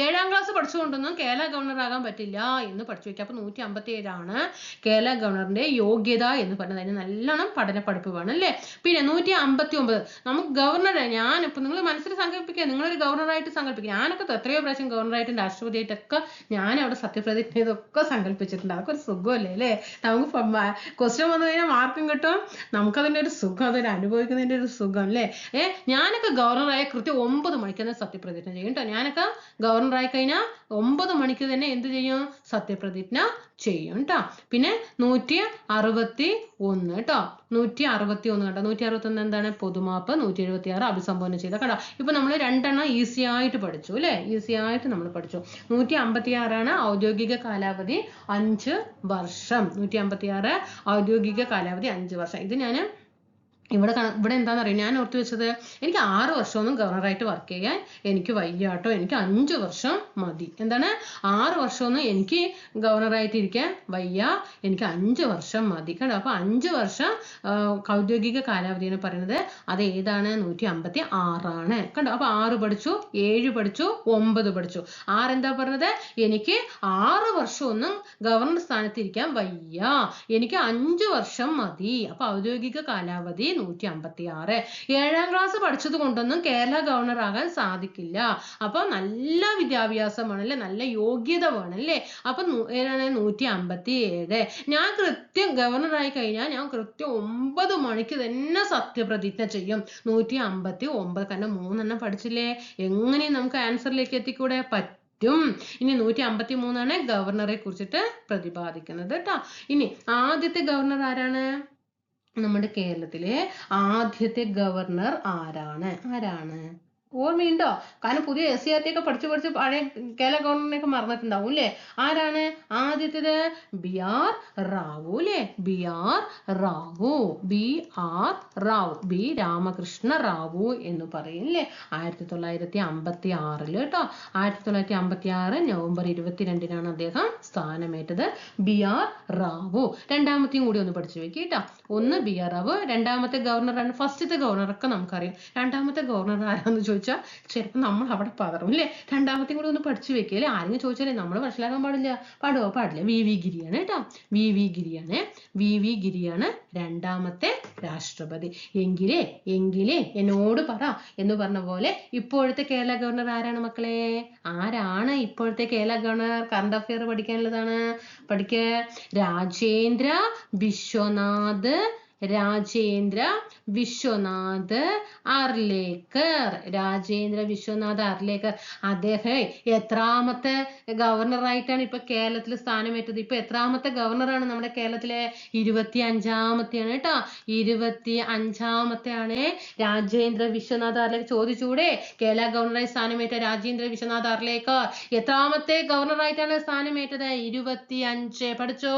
7ാം ക്ലാസ് പഠിച്ചുകൊണ്ടൊന്നും കേരള ഗവർണർ ആകാൻ പറ്റില്ല എന്ന് പഠിച്ചു വെക്കുക. അപ്പൊ 157 ആണ് കേരള ഗവർണറിന്റെ യോഗ്യത എന്ന് പറയുന്നത്. അതിന് നല്ലോണം പഠിപ്പ് വേണം അല്ലേ? പിന്നെ 159 നമുക്ക് ഗവർണറെ, ഞാനിപ്പോ നിങ്ങൾ മനസ്സിൽ സങ്കല്പിക്കുക, നിങ്ങളൊരു ഗവർണറായിട്ട് സങ്കല്പിക്കുക. ഞാനൊക്കെ എത്രയോ പ്രാവശ്യം ഗവർണറായിട്ടും രാഷ്ട്രപതിയായിട്ടൊക്കെ ഞാൻ അവിടെ സത്യപ്രതിജ്ഞ ചെയ്തൊക്കെ സങ്കല്പിച്ചിട്ടുണ്ട്. അതൊക്കെ ഒരു സുഖമല്ലേ അല്ലേ? നമുക്ക് ക്വസ്റ്റ്യൻ വന്നു കഴിഞ്ഞാൽ മാർക്കും കിട്ടും. നമുക്കതിന്റെ ഒരു സുഖം, അതൊരു അനുഭവിക്കുന്നതിന്റെ ഒരു സുഖം അല്ലേ? ഞാനൊക്കെ ഗവർണറായ കൃത്യം 9 മണിക്ക് തന്നെ സത്യപ്രതിജ്ഞ ചെയ്യും കേട്ടോ. ഞാനൊക്കെ ഗവർണറായി കഴിഞ്ഞാൽ 9 മണിക്ക് തന്നെ എന്ത് ചെയ്യും? സത്യപ്രതിജ്ഞ ചെയ്യും കേട്ടോ. പിന്നെ 161 കേട്ടോ. 161 കേട്ടോ. 161 എന്താണ്? പൊതുമാപ്പ്. 176 അഭിസംബോധന ചെയ്ത കേട്ടോ. ഇപ്പൊ നമ്മൾ 2 ഈസി ആയിട്ട് പഠിച്ചു അല്ലെ? ഈസി ആയിട്ട് നമ്മൾ പഠിച്ചു. 156 ആണ് ഔദ്യോഗിക കാലാവധി 5 വർഷം. 156 ഔദ്യോഗിക കാലാവധി 5 വർഷം. ഇത് ഞാൻ ഇവിടെ എന്താണെന്നറിയാം, ഞാൻ ഓർത്ത് വെച്ചത് എനിക്ക് 6 വർഷമൊന്നും ഗവർണറായിട്ട് വർക്ക് ചെയ്യാൻ എനിക്ക് വയ്യാട്ടോ, എനിക്ക് 5 വർഷം മതി. എന്താണ്? 6 വർഷമൊന്നും എനിക്ക് ഗവർണറായിട്ട് ഇരിക്കാൻ വയ്യ, എനിക്ക് 5 വർഷം മതി കേട്ടോ. അപ്പൊ 5 വർഷം ഔദ്യോഗിക കാലാവധി എന്ന് പറയുന്നത് അത് ഏതാണ്? 156 ആണ് കണ്ടോ. അപ്പൊ 6 പഠിച്ചു, 7 പഠിച്ചു, 9 പഠിച്ചു. 6 എന്താ പറഞ്ഞത്? എനിക്ക് 6 വർഷമൊന്നും ഗവർണർ സ്ഥാനത്ത് ഇരിക്കാൻ വയ്യ, എനിക്ക് 5 വർഷം മതി. അപ്പൊ ഔദ്യോഗിക കാലാവധി 156. 7ാം ക്ലാസ് പഠിച്ചത് കൊണ്ടൊന്നും കേരള ഗവർണർ ആകാൻ സാധിക്കില്ല. അപ്പൊ നല്ല വിദ്യാഭ്യാസം വേണം അല്ലെ, നല്ല യോഗ്യത വേണം അല്ലേ. അപ്പൊ ഏതാണ് 157. ഞാൻ കൃത്യം ഗവർണർ ആയി കഴിഞ്ഞാൽ ഞാൻ കൃത്യം 9 മണിക്ക് തന്നെ സത്യപ്രതിജ്ഞ ചെയ്യും. 159. കാരണം 3 പഠിച്ചില്ലേ, എങ്ങനെയും നമുക്ക് ആൻസറിലേക്ക് എത്തിക്കൂടെ? പറ്റും. ഇനി 153 ഗവർണറെ കുറിച്ചിട്ട് പ്രതിപാദിക്കുന്നത് കേട്ടോ. ഇനി ആദ്യത്തെ ഗവർണർ ആരാണ്? നമ്മുടെ കേരളത്തിലെ ആദ്യത്തെ ഗവർണർ ആരാണ്? ഓർമ്മയുണ്ടോ? കാരണം പുതിയ SCERT ഒക്കെ പഠിച്ച് പഴയ കേരള ഗവർണറിനെയൊക്കെ മറന്നിട്ടുണ്ടാവും അല്ലേ. ആരാണ് ആദ്യത്തേത്? BR റാവു അല്ലേ. BR റാവു, ബി രാമകൃഷ്ണ റാവു എന്ന് പറയും അല്ലേ. 1956 കേട്ടോ. 1956 നവംബർ 22 അദ്ദേഹം സ്ഥാനമേറ്റത്. BR റാവു. രണ്ടാമത്തെയും കൂടി ഒന്ന് പഠിച്ചു വെക്കുക കേട്ടോ. ഒന്ന് BR റാവു, രണ്ടാമത്തെ ഗവർണറാണ്. ഫസ്റ്റത്തെ ഗവർണറൊക്കെ നമുക്കറിയാം. രണ്ടാമത്തെ ഗവർണർ ആരാന്ന് ചോദിച്ചാൽ ചിലപ്പോൾ നമ്മൾ അവിടെ പതറും അല്ലേ. രണ്ടാമത്തെയും കൂടി ഒന്ന് പഠിച്ചു വെക്കുക അല്ലേ. ആരെങ്കിലും ചോദിച്ചാലേ നമ്മൾ മനസ്സിലാക്കാൻ പാടില്ല. VV ഗിരിയാണ് കേട്ടോ. VV ഗിരിയാണ് രണ്ടാമത്തെ രാഷ്ട്രപതി. എങ്കിലേ എന്നോട് പറ എന്ന് പറഞ്ഞ പോലെ ഇപ്പോഴത്തെ കേരള ഗവർണർ ആരാണ് മക്കളെ? ആരാണ് ഇപ്പോഴത്തെ കേരള ഗവർണർ? കറണ്ട് അഫെയർ പഠിക്കാനുള്ളതാണ്. പഠിക്കുക. രാജേന്ദ്ര വിശ്വനാഥ് അർലേക്കർ. അദ്ദേഹം എത്രാമത്തെ ഗവർണറായിട്ടാണ് ഇപ്പൊ കേരളത്തിൽ സ്ഥാനമേറ്റത്? ഇപ്പൊ എത്രാമത്തെ ഗവർണറാണ് നമ്മുടെ കേരളത്തിലെ? 25ാമത്തെയാണ് കേട്ടോ. 25ാമത്തെയാണ് രാജേന്ദ്ര വിശ്വനാഥ് അർലേക്കർ. ചോദിച്ചൂടെ, കേരള ഗവർണറായി സ്ഥാനമേറ്റ രാജേന്ദ്ര വിശ്വനാഥ് അർലേക്കർ എത്രാമത്തെ ഗവർണറായിട്ടാണ് സ്ഥാനമേറ്റത്? 25. പഠിച്ചോ.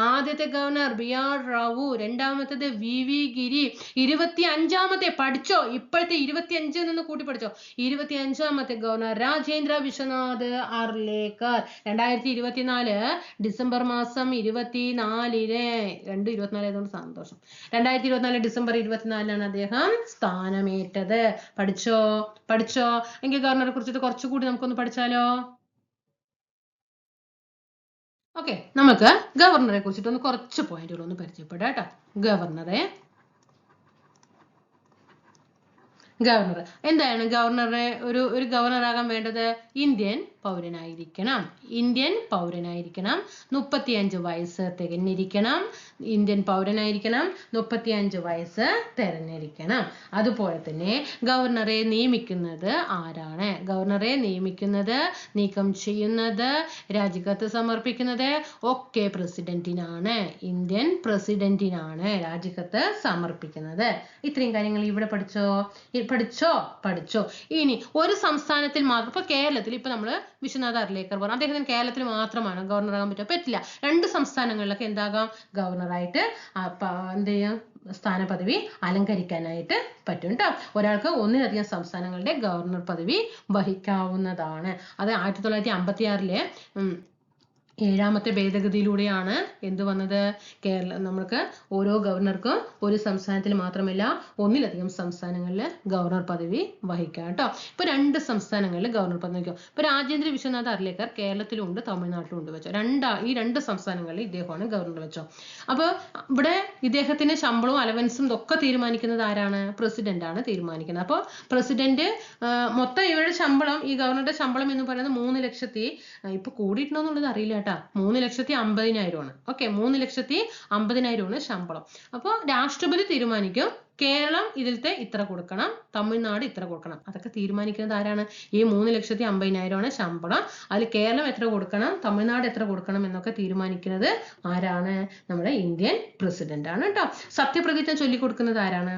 ആദ്യത്തെ ഗവർണർ BR റാവു, രണ്ടാമത്തേത് VV ഗിരി, 25ാമത്തെ പഠിച്ചോ. ഇപ്പോഴത്തെ 25 നിന്ന് കൂട്ടി പഠിച്ചോ. 25ാമത്തെ ഗവർണർ രാജേന്ദ്ര വിശ്വനാഥ് അർലേക്കർ. 2024 ഡിസംബർ മാസം 24 ആയതുകൊണ്ട് സന്തോഷം. 2024 ഡിസംബർ 24 അദ്ദേഹം സ്ഥാനമേറ്റത്. പഠിച്ചോ. എങ്കിൽ ഗവർണറെ കുറിച്ചിട്ട് കുറച്ചുകൂടി നമുക്കൊന്ന് പഠിച്ചാലോ. ഓക്കെ, നമുക്ക് ഗവർണറെ കുറിച്ചിട്ട് ഒന്ന് കുറച്ച് പോയിന്റുകൾ ഒന്ന് പരിചയപ്പെടാം കേട്ടോ. ഗവർണർ എന്താണ്? ഗവർണറെ ഒരു ഗവർണർ ആകാൻ വേണ്ടത് ഇന്ത്യൻ പൗരനായിരിക്കണം. 35 വയസ്സ് തികഞ്ഞിരിക്കണം. ഇന്ത്യൻ പൗരനായിരിക്കണം. 35 വയസ്സ് തികഞ്ഞിരിക്കണം. അതുപോലെ തന്നെ ഗവർണറെ നിയമിക്കുന്നത് ആരാണ്? ഗവർണറെ നിയമിക്കുന്നത്, നീക്കം ചെയ്യുന്നത്, രാജിക്കത്ത് സമർപ്പിക്കുന്നത് ഒക്കെ പ്രസിഡന്റിനാണ്. ഇന്ത്യൻ പ്രസിഡന്റിനാണ് രാജിക്കത്ത് സമർപ്പിക്കുന്നത്. ഇത്രയും കാര്യങ്ങൾ ഇവിടെ പഠിച്ചോ. ഇനി ഒരു സംസ്ഥാനത്തിൽ മാത്രം, ഇപ്പൊ കേരളത്തിൽ ഇപ്പൊ നമ്മള് വിശ്വനാഥ് അർലേക്കർ പറഞ്ഞു, അദ്ദേഹത്തിന് കേരളത്തിൽ മാത്രമാണ് ഗവർണർ ആകാൻ പറ്റില്ല. 2 സംസ്ഥാനങ്ങളിലൊക്കെ എന്താകാം? ഗവർണറായിട്ട് എന്ത് ചെയ്യാം? സ്ഥാനപദവി അലങ്കരിക്കാനായിട്ട് പറ്റും കേട്ടോ. ഒരാൾക്ക് ഒന്നിലധികം സംസ്ഥാനങ്ങളുടെ ഗവർണർ പദവി വഹിക്കാവുന്നതാണ്. അത് 1956 7ാമത്തെ ഭേദഗതിയിലൂടെയാണ് എന്ത് വന്നത്? നമ്മൾക്ക് ഓരോ ഗവർണർക്കും ഒരു സംസ്ഥാനത്തിൽ മാത്രമല്ല ഒന്നിലധികം സംസ്ഥാനങ്ങളിൽ ഗവർണർ പദവി വഹിക്കാം കേട്ടോ. ഇപ്പൊ 2 സംസ്ഥാനങ്ങളിൽ ഗവർണർ പദവി വഹിക്കും. ഇപ്പൊ രാജേന്ദ്ര വിശ്വനാഥ് അർലേക്കർ കേരളത്തിലുണ്ട്, തമിഴ്നാട്ടിലുണ്ട് വെച്ചോ. ഈ 2 സംസ്ഥാനങ്ങളിൽ ഇദ്ദേഹമാണ് ഗവർണർ വെച്ചോ. അപ്പൊ ഇവിടെ ഇദ്ദേഹത്തിന്റെ ശമ്പളവും അലവൻസും ഇതൊക്കെ തീരുമാനിക്കുന്നത് ആരാണ്? പ്രസിഡന്റ് ആണ് തീരുമാനിക്കുന്നത്. അപ്പൊ പ്രസിഡന്റ് മൊത്തം ഇവരുടെ ശമ്പളം, ഈ ഗവർണറുടെ ശമ്പളം എന്ന് പറയുന്നത് 3 ലക്ഷത്തി, ഇപ്പൊ കൂടിയിട്ടുണ്ടോ എന്നുള്ളത് അറിയില്ല കേട്ടോ, 3,50,000 ആണ്. ഓക്കെ, 3,50,000 ശമ്പളം. അപ്പോൾ രാഷ്ട്രപതി തീരുമാനിക്കും കേരളം ഇതിലത്തെ ഇത്ര കൊടുക്കണം, തമിഴ്നാട് ഇത്ര കൊടുക്കണം. അതൊക്കെ തീരുമാനിക്കുന്നത് ആരാണ്? ഈ 3,50,000 ശമ്പളം. അതിൽ കേരളം എത്ര കൊടുക്കണം, തമിഴ്നാട് എത്ര കൊടുക്കണം എന്നൊക്കെ തീരുമാനിക്കുന്നത് ആരാണ്? നമ്മുടെ ഇന്ത്യൻ പ്രസിഡന്റ് ആണ് കേട്ടോ. സത്യപ്രതിജ്ഞ ചൊല്ലിക്കൊടുക്കുന്നത് ആരാണ്?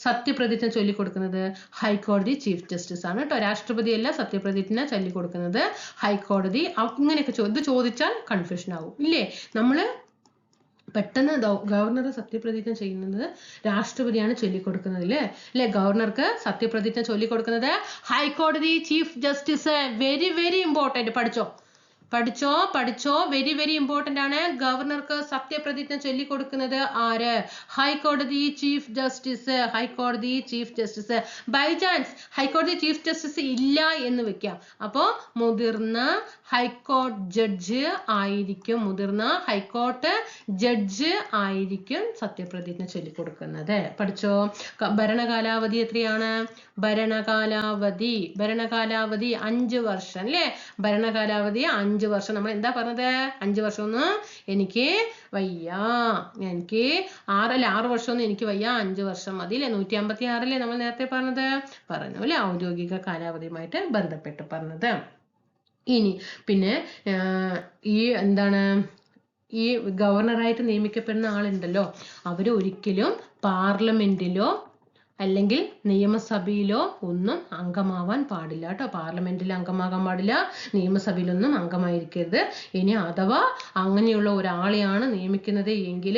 സത്യപ്രതിജ്ഞ ചൊല്ലിക്കൊടുക്കുന്നത് ഹൈക്കോടതി ചീഫ് ജസ്റ്റിസ് ആണ് കേട്ടോ. രാഷ്ട്രപതിയല്ല സത്യപ്രതിജ്ഞ ചൊല്ലിക്കൊടുക്കുന്നത് ഹൈക്കോടതി. ഇങ്ങനെയൊക്കെ ഇത് ചോദിച്ചാൽ കൺഫ്യൂഷൻ ആവും ഇല്ലേ. നമ്മള് പെട്ടെന്ന് ഗവർണറെ സത്യപ്രതിജ്ഞ ചെയ്യുന്നത് രാഷ്ട്രപതിയാണ് ചൊല്ലിക്കൊടുക്കുന്നത് അല്ലേ. ഗവർണർക്ക് സത്യപ്രതിജ്ഞ ചൊല്ലിക്കൊടുക്കുന്നത് ഹൈക്കോടതി chief justice. Very very important. പഠിച്ചോ. പഠിച്ചോ വെരി വെരി ഇമ്പോർട്ടന്റ് ആണ്. ഗവർണർക്ക് സത്യപ്രതിജ്ഞ ചൊല്ലിക്കൊടുക്കുന്നത് ആര്? ഹൈക്കോടതി ചീഫ് ജസ്റ്റിസ്. ഹൈക്കോടതി ചീഫ് ജസ്റ്റിസ്. ബൈ ചാൻസ് ഹൈക്കോടതി ചീഫ് ജസ്റ്റിസ് ഇല്ല എന്ന് വെക്കാം, അപ്പോ മുതിർന്ന ഹൈക്കോടതി ജഡ്ജ് ആയിരിക്കും, മുതിർന്ന ഹൈക്കോടതി ജഡ്ജ് ആയിരിക്കും സത്യപ്രതിജ്ഞ ചൊല്ലിക്കൊടുക്കുന്നത്. പഠിച്ചോ? ഭരണകാലാവധി എത്രയാണ്? ഭരണകാലാവധി 5 വർഷം അല്ലേ? ഭരണകാലാവധി 5 വർഷം. നമ്മൾ എന്താ പറഞ്ഞത്? 5 വർഷം ഒന്നും എനിക്ക് വയ്യ, എനിക്ക് 6 വർഷമൊന്നും എനിക്ക് വയ്യ, 5 വർഷം മതി അല്ലേ? 156 നമ്മൾ നേരത്തെ പറഞ്ഞു അല്ലെ? ഔദ്യോഗിക കാലാവധിയുമായിട്ട് ബന്ധപ്പെട്ട് പറഞ്ഞത്. ഇനി പിന്നെ ഈ എന്താണ്, ഈ ഗവർണറായിട്ട് നിയമിക്കപ്പെടുന്ന ആളുണ്ടല്ലോ, അവര് ഒരിക്കലും പാർലമെന്റിലോ അല്ലെങ്കിൽ നിയമസഭയിലോ ഒന്നും അംഗമാവാൻ പാടില്ല കേട്ടോ. പാർലമെന്റിൽ അംഗമാകാൻ പാടില്ല, നിയമസഭയിലൊന്നും അംഗമായിരിക്കരുത്. ഇനി അഥവാ അങ്ങനെയുള്ള ഒരാളെയാണ് നിയമിക്കുന്നത് എങ്കിൽ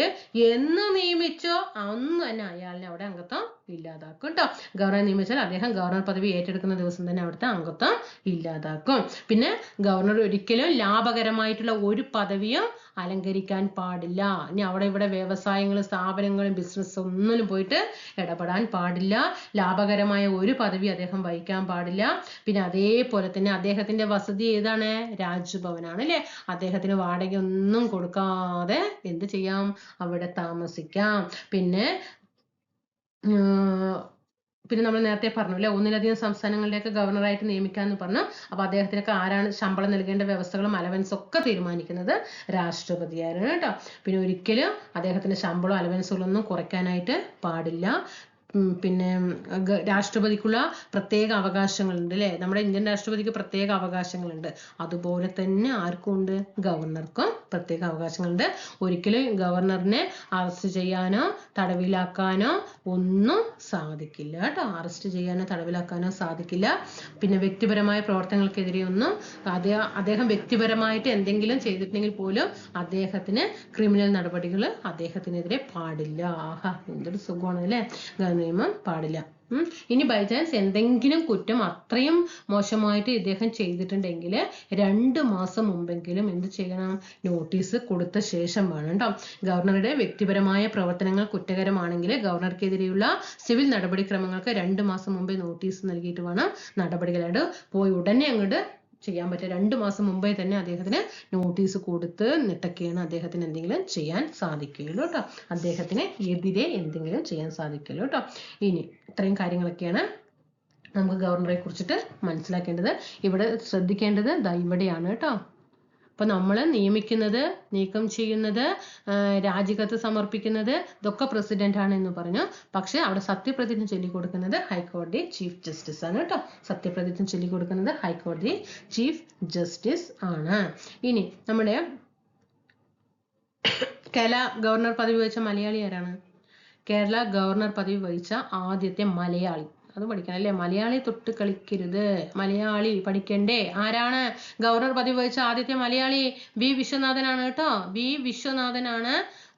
എന്ന് നിയമിച്ചോ അന്ന് തന്നെ അയാളിനെ അവിടെ അംഗത്വം ഇല്ലാതാക്കും കേട്ടോ. ഗവർണറെ നിയമിച്ചാൽ അദ്ദേഹം ഗവർണർ പദവി ഏറ്റെടുക്കുന്ന ദിവസം തന്നെ അവിടുത്തെ അംഗത്വം ഇല്ലാതാക്കും. പിന്നെ ഗവർണർ ഒരിക്കലും ലാഭകരമായിട്ടുള്ള ഒരു പദവിയും അലങ്കരിക്കാൻ പാടില്ല. ഇനി അവിടെ ഇവിടെ വ്യവസായങ്ങളും സ്ഥാപനങ്ങളും ബിസിനസ് ഒന്നിനും പോയിട്ട് ഇടപെടാൻ പാടില്ല. ലാഭകരമായ ഒരു പദവി അദ്ദേഹം വഹിക്കാൻ പാടില്ല. പിന്നെ അതേപോലെ തന്നെ അദ്ദേഹത്തിന്റെ വസതി ഏതാണ്? രാജ്ഭവനാണ് അല്ലെ? അദ്ദേഹത്തിന് വാടക ഒന്നും കൊടുക്കാതെ എന്ത് ചെയ്യാം? അവിടെ താമസിക്കാം. പിന്നെ നമ്മൾ നേരത്തെ പറഞ്ഞു അല്ലെ, ഒന്നിലധികം സംസ്ഥാനങ്ങളിലേക്ക് ഗവർണറായിട്ട് നിയമിക്കാന്ന് പറഞ്ഞു. അപ്പൊ അദ്ദേഹത്തിനൊക്കെ ആരാണ് ശമ്പളം നൽകേണ്ട വ്യവസ്ഥകളും അലവൻസും ഒക്കെ തീരുമാനിക്കുന്നത്? രാഷ്ട്രപതിയായിരുന്നു കേട്ടോ. പിന്നെ ഒരിക്കലും അദ്ദേഹത്തിന്റെ ശമ്പളം അലവൻസുകളൊന്നും കുറയ്ക്കാനായിട്ട് പാടില്ല. പിന്നെ രാഷ്ട്രപതിക്കുള്ള പ്രത്യേക അവകാശങ്ങളുണ്ട് അല്ലെ? നമ്മുടെ ഇന്ത്യൻ രാഷ്ട്രപതിക്ക് പ്രത്യേക അവകാശങ്ങളുണ്ട്. അതുപോലെ തന്നെ ആർക്കും ഉണ്ട്? ഗവർണർക്കും പ്രത്യേക അവകാശങ്ങളുണ്ട്. ഒരിക്കലും ഗവർണറിനെ അറസ്റ്റ് ചെയ്യാനോ തടവിലാക്കാനോ ഒന്നും സാധിക്കില്ല കേട്ടോ. അറസ്റ്റ് ചെയ്യാനോ തടവിലാക്കാനോ സാധിക്കില്ല. പിന്നെ വ്യക്തിപരമായ പ്രവർത്തനങ്ങൾക്കെതിരെ ഒന്നും അദ്ദേഹം വ്യക്തിപരമായിട്ട് എന്തെങ്കിലും ചെയ്തിട്ടുണ്ടെങ്കിൽ പോലും അദ്ദേഹത്തിന് ക്രിമിനൽ നടപടികൾ അദ്ദേഹത്തിനെതിരെ പാടില്ല. ആഹാ, എന്തൊരു സുഖമാണ് അല്ലെ? നിയമം പാടില്ല. ഇനി ബൈ ചാൻസ് എന്തെങ്കിലും കുറ്റം അത്രയും മോശമായിട്ട് ഇദ്ദേഹം ചെയ്തിട്ടുണ്ടെങ്കിൽ 2 മാസം മുമ്പെങ്കിലും എന്ത് ചെയ്യണം? നോട്ടീസ് കൊടുത്ത ശേഷം വേണം കേട്ടോ. ഗവർണറുടെ വ്യക്തിപരമായ പ്രവർത്തനങ്ങൾ കുറ്റകരമാണെങ്കിൽ ഗവർണർക്കെതിരെയുള്ള സിവിൽ നടപടിക്രമങ്ങൾക്ക് 2 മാസം മുമ്പേ നോട്ടീസ് നൽകിയിട്ട് വേണം നടപടികളായിട്ട്. പോയി ഉടനെ അങ്ങോട്ട് ചെയ്യാൻ പറ്റുക. 2 മാസം മുമ്പേ തന്നെ അദ്ദേഹത്തിന് നോട്ടീസ് കൊടുത്ത് നിട്ടൊക്കെയാണ് അദ്ദേഹത്തിന് എന്തെങ്കിലും ചെയ്യാൻ സാധിക്കുകയുള്ളൂ കേട്ടോ. അദ്ദേഹത്തിന് എതിരെ എന്തെങ്കിലും ചെയ്യാൻ സാധിക്കുള്ളൂ കേട്ടോ. ഇനി ഇത്രയും കാര്യങ്ങളൊക്കെയാണ് നമുക്ക് ഗവർണറെ കുറിച്ചിട്ട് മനസ്സിലാക്കേണ്ടത്. ഇവിടെ ശ്രദ്ധിക്കേണ്ടത് ഇവിടെയാണ് കേട്ടോ. അപ്പൊ നമ്മൾ നിയമിക്കുന്നത്, നീക്കം ചെയ്യുന്നത്, രാജിക്കത്ത് സമർപ്പിക്കുന്നത് ഇതൊക്കെ പ്രസിഡന്റ് ആണ് എന്ന് പറഞ്ഞു. പക്ഷെ അവിടെ സത്യപ്രതിജ്ഞ ചൊല്ലിക്കൊടുക്കുന്നത് ഹൈക്കോടതി ചീഫ് ജസ്റ്റിസ് ആണ് കേട്ടോ. സത്യപ്രതിജ്ഞ ചൊല്ലിക്കൊടുക്കുന്നത് ഹൈക്കോടതി ചീഫ് ജസ്റ്റിസ് ആണ്. ഇനി നമ്മുടെ കേരള ഗവർണർ പദവി വഹിച്ച മലയാളി ആരാണ്? കേരള ഗവർണർ പദവി വഹിച്ച ആദ്യത്തെ മലയാളി, അത് പഠിക്കണം അല്ലേ? മലയാളി തൊട്ട് കളിക്കരുത്, മലയാളി പഠിക്കണ്ടേ? ആരാണ് ഗവർണർ പദവി വഹിച്ച ആദ്യത്തെ മലയാളി? വി വിശ്വനാഥനാണ് കേട്ടോ. വി വിശ്വനാഥനാണ്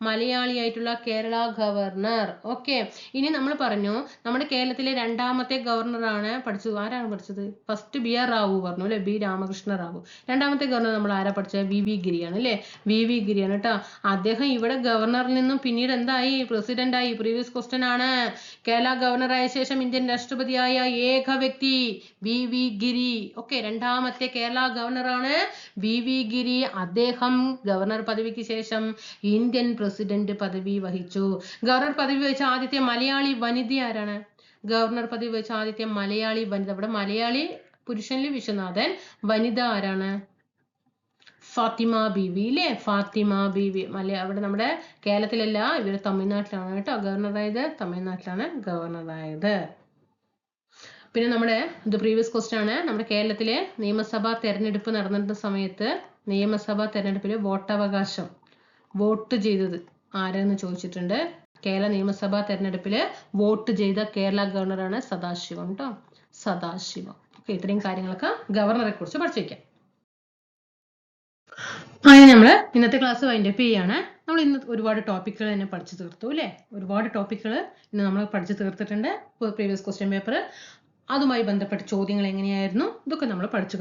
മലയാളിയായിട്ടുള്ള കേരള ഗവർണർ. ഓക്കെ. ഇനി നമ്മൾ പറഞ്ഞു നമ്മുടെ കേരളത്തിലെ 2ാമത്തെ ഗവർണറാണ് പഠിച്ചത്. ആരാണ് പഠിച്ചത്? ഫസ്റ്റ് BR റാവു പറഞ്ഞു അല്ലെ? B രാമകൃഷ്ണ റാവു. 2ാമത്തെ ഗവർണർ നമ്മൾ ആരാ പഠിച്ചത്? VV ഗിരിയാണ് അല്ലെ? VV ഗിരിയാണ് കേട്ടോ. അദ്ദേഹം ഇവിടെ ഗവർണറിൽ നിന്നും പിന്നീട് എന്തായി? പ്രസിഡന്റ് ആയി. പ്രീവിയസ് ക്വസ്റ്റ്യൻ ആണ്. കേരള ഗവർണറായ ശേഷം ഇന്ത്യൻ രാഷ്ട്രപതിയായ ഏക വ്യക്തി VV ഗിരി. ഓക്കെ. 2ാമത്തെ കേരള ഗവർണറാണ് VV ഗിരി. അദ്ദേഹം ഗവർണർ പദവിക്ക് ശേഷം ഇന്ത്യൻ പ്രസിഡന്റ് പദവി വഹിച്ചു. ഗവർണർ പദവി വഹിച്ച ആദ്യത്തെ മലയാളി വനിത ആരാണ്? ഗവർണർ പദവി വഹിച്ച ആദ്യത്തെ മലയാളി വനിത. ഇവിടെ മലയാളി പുരുഷനിൽ വിശ്വനാഥൻ, വനിത ആരാണ്? ഫാത്തിമ ബീവി അല്ലേ? ഫാത്തിമ ബീവി. അവിടെ നമ്മുടെ കേരളത്തിലല്ല, ഇവര് തമിഴ്നാട്ടിലാണ് കേട്ടോ ഗവർണറായത്. തമിഴ്നാട്ടിലാണ് ഗവർണറായത്. പിന്നെ നമ്മുടെ പ്രീവിയസ് ക്വസ്റ്റ്യൻ ആണ്. നമ്മുടെ കേരളത്തിലെ നിയമസഭാ തെരഞ്ഞെടുപ്പ് നടന്നിരുന്ന സമയത്ത് നിയമസഭാ തെരഞ്ഞെടുപ്പില് വോട്ടവകാശം വോട്ട് ചെയ്തത് ആരെന്ന് ചോദിച്ചിട്ടുണ്ട്. കേരള നിയമസഭാ തെരഞ്ഞെടുപ്പില് വോട്ട് ചെയ്ത കേരള ഗവർണറാണ് സദാശിവം കേട്ടോ. സദാശിവം. ഓക്കെ. ഇത്രയും കാര്യങ്ങളൊക്കെ ഗവർണറെ കുറിച്ച് പഠിച്ചു വയ്ക്കാം. അങ്ങനെ നമ്മള് ഇന്നത്തെ ക്ലാസ് വൈൻഡപ്പ് ചെയ്യാണ്. നമ്മൾ ഇന്ന് ഒരുപാട് ടോപ്പിക്കുകൾ തന്നെ പഠിച്ചു തീർത്തു അല്ലേ? ഒരുപാട് ടോപ്പിക്കുകൾ ഇന്ന് നമ്മൾ പഠിച്ചു തീർത്തിട്ടുണ്ട്. പ്രീവിയസ് ക്വസ്റ്റ്യൻ പേപ്പർ അതുമായി ബന്ധപ്പെട്ട ചോദ്യങ്ങൾ എങ്ങനെയായിരുന്നു ഇതൊക്കെ നമ്മൾ പഠിച്ചു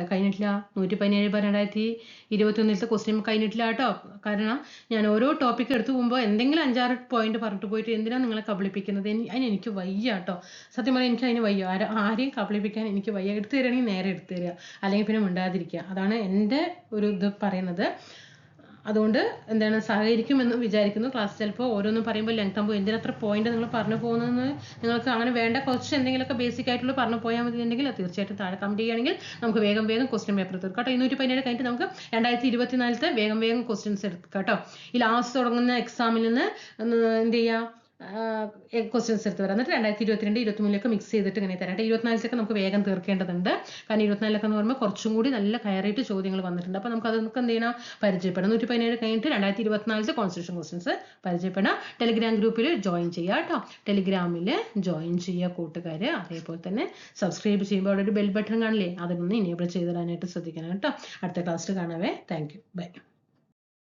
കഴിഞ്ഞിട്ടില്ല. 117/2021 ക്വസ്റ്റ്യൻ കഴിഞ്ഞിട്ടില്ല കേട്ടോ. കാരണം ഞാൻ ഓരോ ടോപ്പിക് എടുത്തു പോകുമ്പോൾ എന്തെങ്കിലും 5-6 പോയിന്റ് പറഞ്ഞിട്ട് പോയിട്ട് എന്തിനാണ് നിങ്ങളെ കബളിപ്പിക്കുന്നത്? അതിന് എനിക്ക് വയ്യ കേട്ടോ. സത്യം പറഞ്ഞാൽ എനിക്ക് അതിന് വയ്യ. ആരെയും കബളിപ്പിക്കാൻ എനിക്ക് വയ്യ. എടുത്തു തരികയാണെങ്കിൽ നേരെ എടുത്തു തരിക, അല്ലെങ്കിൽ പിന്നെ മിണ്ടാതിരിക്കുക. അതാണ് എൻ്റെ ഒരു ഇത് പറയുന്നത്. അതുകൊണ്ട് എന്താണ് സഹകരിക്കുമെന്ന് വിചാരിക്കുന്നു. ക്ലാസ് ചിലപ്പോൾ ഓരോന്നും പറയുമ്പോൾ ലെങ്ത് ആകുമ്പോൾ എന്തിനത്ര പോയിന്റ് നിങ്ങൾ പറഞ്ഞു പോകുന്നതെന്ന് നിങ്ങൾക്ക് അങ്ങനെ വേണ്ട കുറച്ച് എന്തെങ്കിലുമൊക്കെ ബേസിക് ആയിട്ടുള്ള പറഞ്ഞു പോയാൽ മതി എന്നുണ്ടെങ്കിൽ തീർച്ചയായിട്ടും താഴെ കമന്റ് ചെയ്യുകയാണെങ്കിൽ നമുക്ക് വേഗം ക്വസ്റ്റ്യൻ പേപ്പർ തീർക്കാം കേട്ടോ. 217 കഴിഞ്ഞിട്ട് നമുക്ക് 2024 വേഗം ക്വസ്റ്റ്യൻസ് എടുക്കാം കേട്ടോ. ഈ ലാസ്റ്റ് തുടങ്ങുന്ന എക്സാമിൽ നിന്ന് എന്ത് ചെയ്യുക, ക്വസ്റ്റ്യൻസ് എടുത്ത് വരാം. എന്നിട്ട് 2022, 2023 മിക്സ് ചെയ്തിട്ട് ഇങ്ങനെ തരാം. 24 നമുക്ക് വേഗം തീർക്കേണ്ടതുണ്ട്. കാരണം 24 എന്ന് പറയുമ്പോൾ കുറച്ചും കൂടി നല്ല കയറിയിട്ട് ചോദ്യങ്ങൾ വന്നിട്ടുണ്ട്. അപ്പോൾ നമുക്ക് അതൊക്കെ എന്ത് ചെയ്യണം, പരിചയപ്പെടാം. 117 കഴിഞ്ഞിട്ട് 2024 കോൺസ്റ്റിറ്റ്യൂഷൻ ക്വസ്റ്റ്യൻസ് പരിചയപ്പെടാം. ടെലിഗ്രാം ഗ്രൂപ്പിൽ ജോയിൻ ചെയ്യുക കേട്ടോ. ടെലിഗ്രാമിൽ ജോയിൻ ചെയ്യുക കൂട്ടുകാർ. അതേപോലെ തന്നെ സബ്സ്ക്രൈബ് ചെയ്യുമ്പോൾ അവിടെ ഒരു ബെൽ ബട്ടൺ കാണില്ലേ, അതൊന്ന് ഇനേബിൾ ചെയ്തിടാനായിട്ട് ശ്രദ്ധിക്കണം കേട്ടോ. അടുത്ത ക്ലാസ്സിൽ കാണാവേ. Thank you. ബൈ.